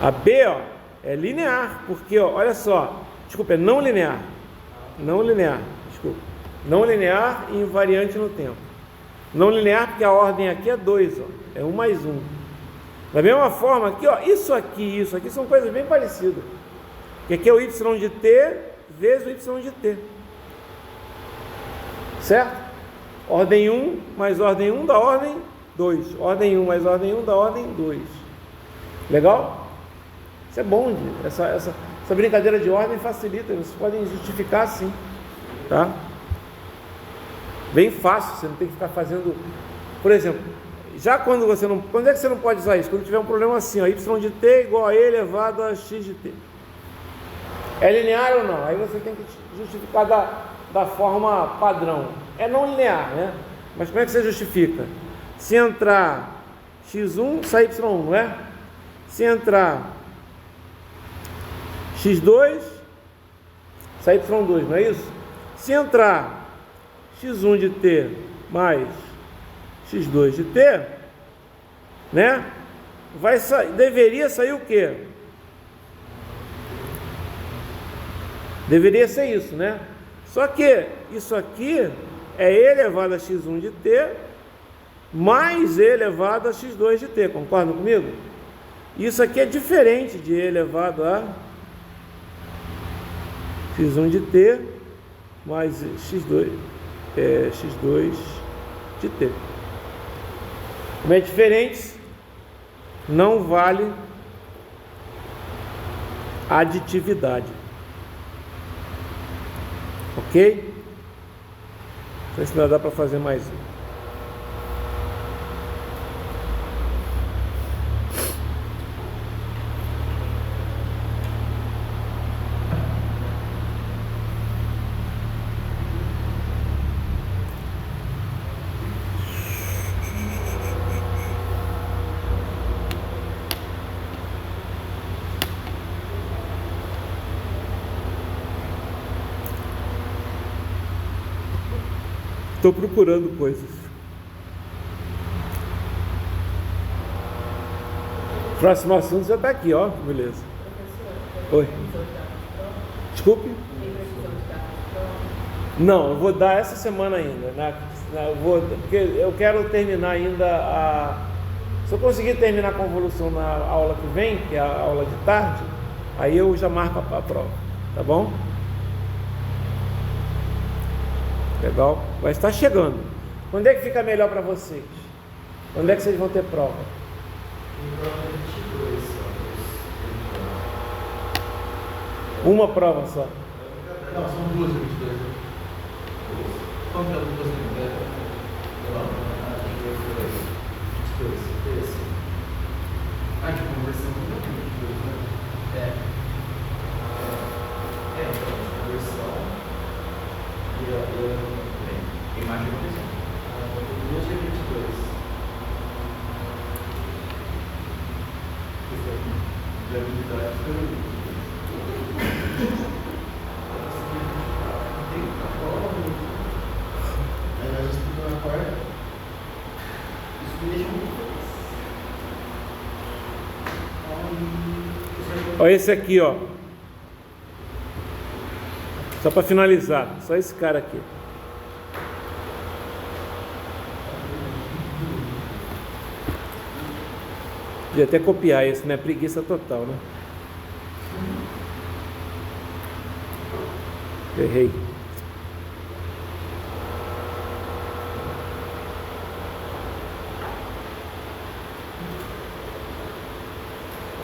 A B, ó, é linear, porque, ó, olha só, desculpa, é não linear. Não linear, desculpa. Não linear e invariante no tempo. Não linear porque a ordem aqui é 2, ó. É 1 mais 1. Da mesma forma aqui, ó, isso aqui são coisas bem parecidas. Que aqui é o y de t vezes o y de t. Certo? Ordem 1 mais ordem 1 da ordem 2. Ordem 1 mais ordem 1 da ordem 2. Legal? Isso é bom, essa brincadeira de ordem facilita, vocês podem justificar assim, tá? Bem fácil, você não tem que ficar fazendo, por exemplo, já quando você não, quando é que você não pode usar isso? Quando tiver um problema assim, ó, y de t igual a e elevado a x de t. É linear ou não? Aí você tem que justificar da forma padrão. É não linear, né? Mas como é que você justifica? Se entrar x1, sai y1, não é? Se entrar x2, sai y2, não é isso? Se entrar x1 de t mais x2 de t, né? Deveria sair o quê? Deveria ser isso, né? Só que isso aqui é e elevado a x1 de t mais E elevado a x2 de t, concordam comigo? Isso aqui é diferente de E elevado a x1 de t mais x2 de t. Como é diferente, não vale aditividade. Ok? Não sei se não dá para fazer mais um. Estou procurando coisas. Próximo assunto já está aqui, ó. Beleza. Oi. Desculpe. Não, eu vou dar essa semana ainda. Porque eu quero terminar ainda a. Se eu conseguir terminar a convolução na aula que vem, que é a aula de tarde, aí eu já marco a prova. Tá bom? Legal? Vai estar chegando. Quando é que fica melhor para vocês? Quando é que vocês vão ter prova? Uma prova só. Não, são duas 22. Quanto é o 22? Ah, de conversão do 22, né? Conversão. E imagem de conversão. 2 e 22. Aí nós estudamos na quarta. Isso me deixa muito feliz. Olha esse aqui, ó. Só para finalizar, só esse cara aqui. Podia até copiar esse, né? Preguiça total, né? Errei.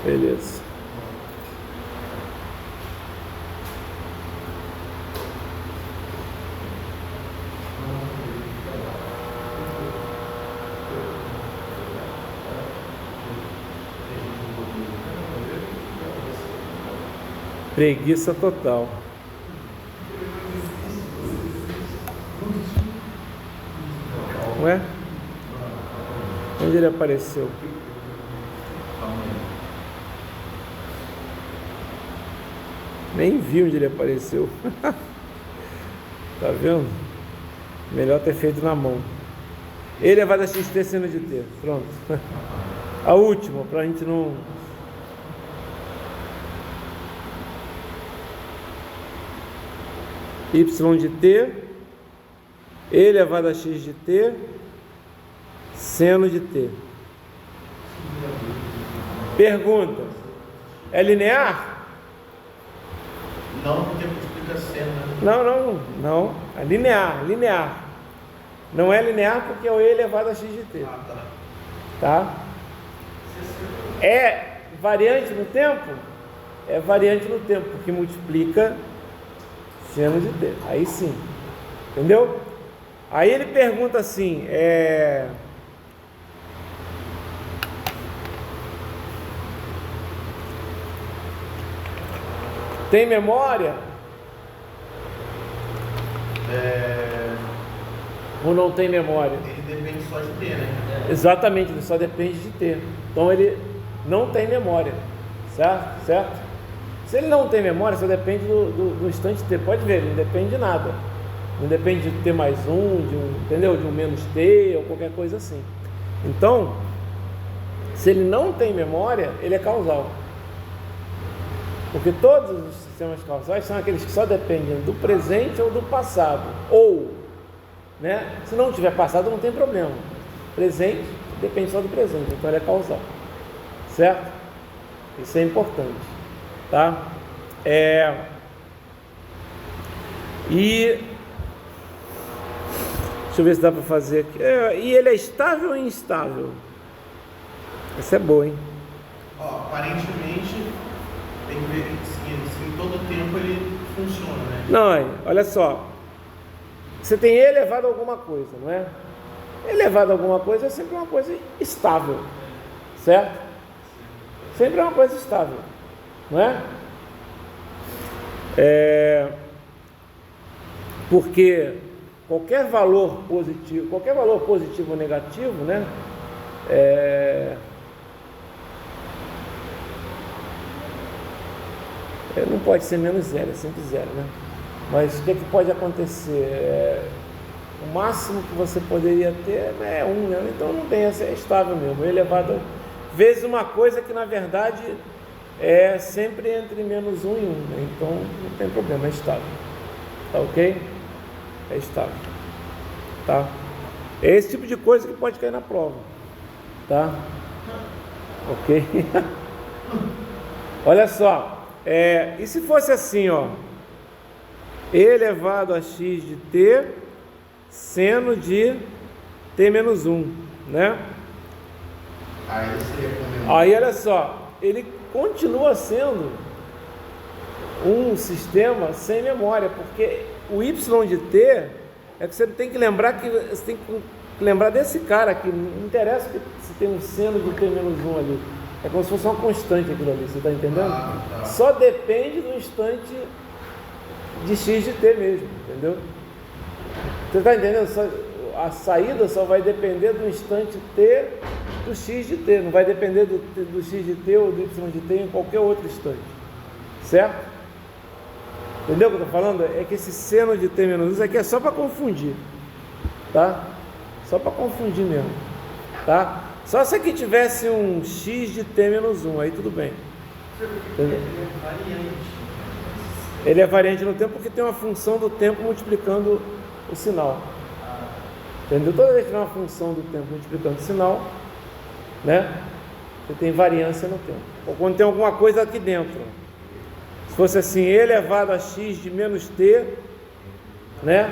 Beleza. Preguiça total. Ué? Onde ele apareceu? Nem vi onde ele apareceu. Tá vendo? Melhor ter feito na mão. E elevado a xt seno de t. Pronto. A última, pra gente não... y de t elevado a x de t seno de t. Pergunta: é linear? Não, porque multiplica seno. Não. É linear. Não é linear porque é o e elevado a x de t. Ah, tá. Tá? É variante no tempo? É variante no tempo, porque multiplica seno de t. Aí sim. Entendeu? Aí ele pergunta assim, tem memória? Ou não tem memória? Ele depende só de t, né? Exatamente, ele só depende de t. Então ele não tem memória. Certo? Se ele não tem memória, só depende do instante t. Pode ver, ele não depende de nada. Não depende de t mais entendeu? De um menos t ou qualquer coisa assim. Então, se ele não tem memória, ele é causal. Porque todos os sistemas causais são aqueles que só dependem do presente ou do passado. Ou, né? Se não tiver passado, não tem problema. presente, depende só do presente, então ele é causal, certo? Isso é importante, tá? E deixa eu ver se dá para fazer aqui. E ele é estável ou instável? Essa é boa, hein? Ó, aparentemente, tem que ver se em todo tempo ele funciona, né? Não, olha só. Você tem E elevado a alguma coisa, não é? Elevado a alguma coisa é sempre uma coisa estável, certo? Sempre é uma coisa estável, não é? Porque qualquer valor positivo ou negativo, né? Não pode ser menos zero, é sempre zero, né? Mas o que pode acontecer? O máximo que você poderia ter é 1, né? Então não tem, é estável mesmo, é elevado vezes uma coisa que na verdade é sempre entre menos 1 e 1, né? Então não tem problema, é estável, tá ok? É estável, tá? É esse tipo de coisa que pode cair na prova, tá? Ok? Olha só, e se fosse assim, ó, E elevado a x de t seno de t menos 1, né? Aí olha só, ele continua sendo um sistema sem memória, porque o y de t é que você tem que lembrar desse cara aqui. Não interessa que se tem um seno de t menos 1 ali, é como se fosse uma constante aquilo ali, você está entendendo? Tá. Só depende do instante de x de t mesmo, entendeu? Você está entendendo? A saída só vai depender do instante t do x de t, não vai depender do x de t ou do y de t em qualquer outro instante, certo? Entendeu o que eu estou falando? É que esse seno de t menos 1 aqui é só para confundir, tá? Só para confundir mesmo, tá? Só se aqui tivesse um x de t menos 1, aí tudo bem. Entendeu? Ele é variante no tempo porque tem uma função do tempo multiplicando o sinal. Entendeu? Toda vez que tem uma função do tempo multiplicando o sinal, né? Você tem variância no tempo. Ou quando tem alguma coisa aqui dentro. Se fosse assim, E elevado a x de menos t, né?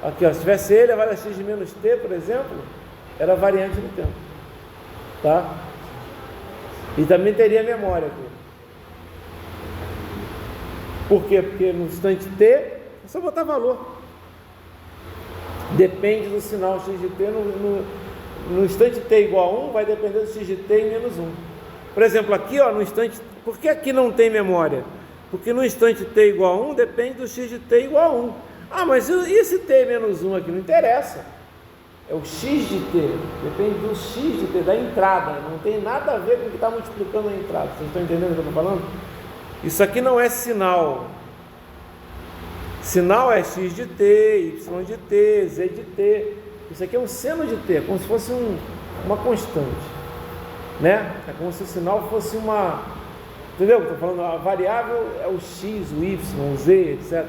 Aqui, ó, se tivesse E elevado a x de menos t, por exemplo, era variante no tempo, tá? E também teria memória aqui. Por quê? Porque no instante t, é só botar valor. Depende do sinal x de t. No instante t igual a 1, vai depender do x de t em menos 1. Por exemplo, aqui, ó, no instante... Por que aqui não tem memória? Porque no instante t igual a 1, depende do x de t igual a 1. Ah, mas e esse t menos 1 aqui? Não interessa. É o x de t. Depende do x de t, da entrada. Não tem nada a ver com o que está multiplicando a entrada. Vocês estão entendendo o que eu estou falando? Isso aqui não é sinal. Sinal é x de t, y de t, z de t. Isso aqui é um seno de t, como se fosse uma constante, né? É como se o sinal fosse uma... Entendeu o que eu estou falando? A variável é o x, o y, o z, etc.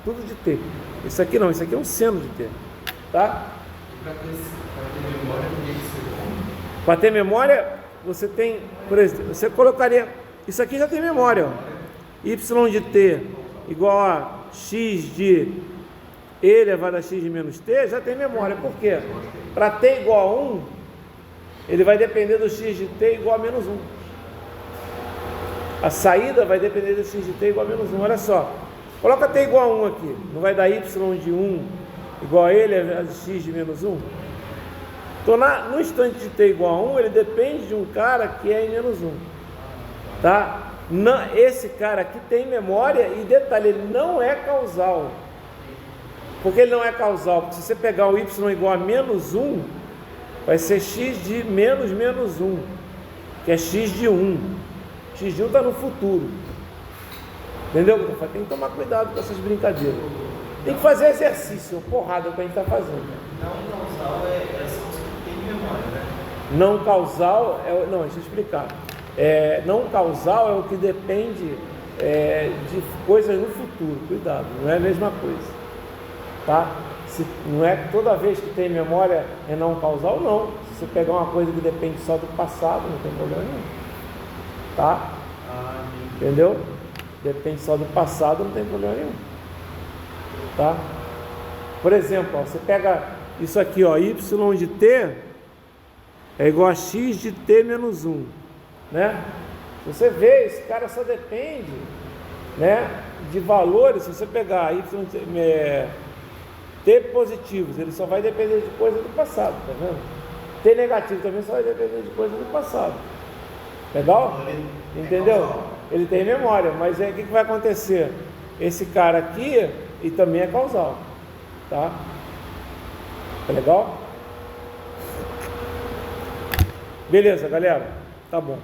Tudo de t. Isso aqui não, isso aqui é um seno de t, tá? Para ter memória, tem que ser como? Para ter memória, você tem... Por exemplo, você colocaria... Isso aqui já tem memória, ó. Y de t igual a x de E elevado a x de menos t, já tem memória. Por quê? Para t igual a 1, ele vai depender do x de t igual a menos 1. A saída vai depender do x de t igual a menos 1. Olha só, coloca t igual a 1 aqui. Não vai dar y de 1 igual a E elevado a x de menos 1? Então, no instante de t igual a 1, ele depende de um cara que é em menos 1. Tá? Esse cara aqui tem memória e detalhe, ele não é causal. Por que ele não é causal? Porque se você pegar o y igual a menos 1, vai ser x de menos 1, que é x de 1. X de 1 está no futuro. Entendeu? Tem que tomar cuidado com essas brincadeiras. Tem que fazer exercício, porrada que a gente está fazendo. Não causal são os que tem memória, né? Não causal não, deixa eu explicar. Não causal é o que depende de coisas no futuro. Cuidado, não é a mesma coisa, tá? Não é que toda vez que tem memória é não causal, não. Se você pegar uma coisa que depende só do passado, não tem problema nenhum. Tá? Entendeu? Depende só do passado, não tem problema nenhum. Tá? Por exemplo, ó, você pega isso aqui, ó, y de t é igual a x de t menos 1, né? Você vê, esse cara só depende, né, de valores. Se você pegar y t positivos, ele só vai depender de coisa do passado, tá vendo? T negativo também só vai depender de coisa do passado. Legal? Entendeu? Ele tem memória, mas aí o que vai acontecer? Esse cara aqui e também é causal, tá? Tá legal? Beleza, galera? Tá bom.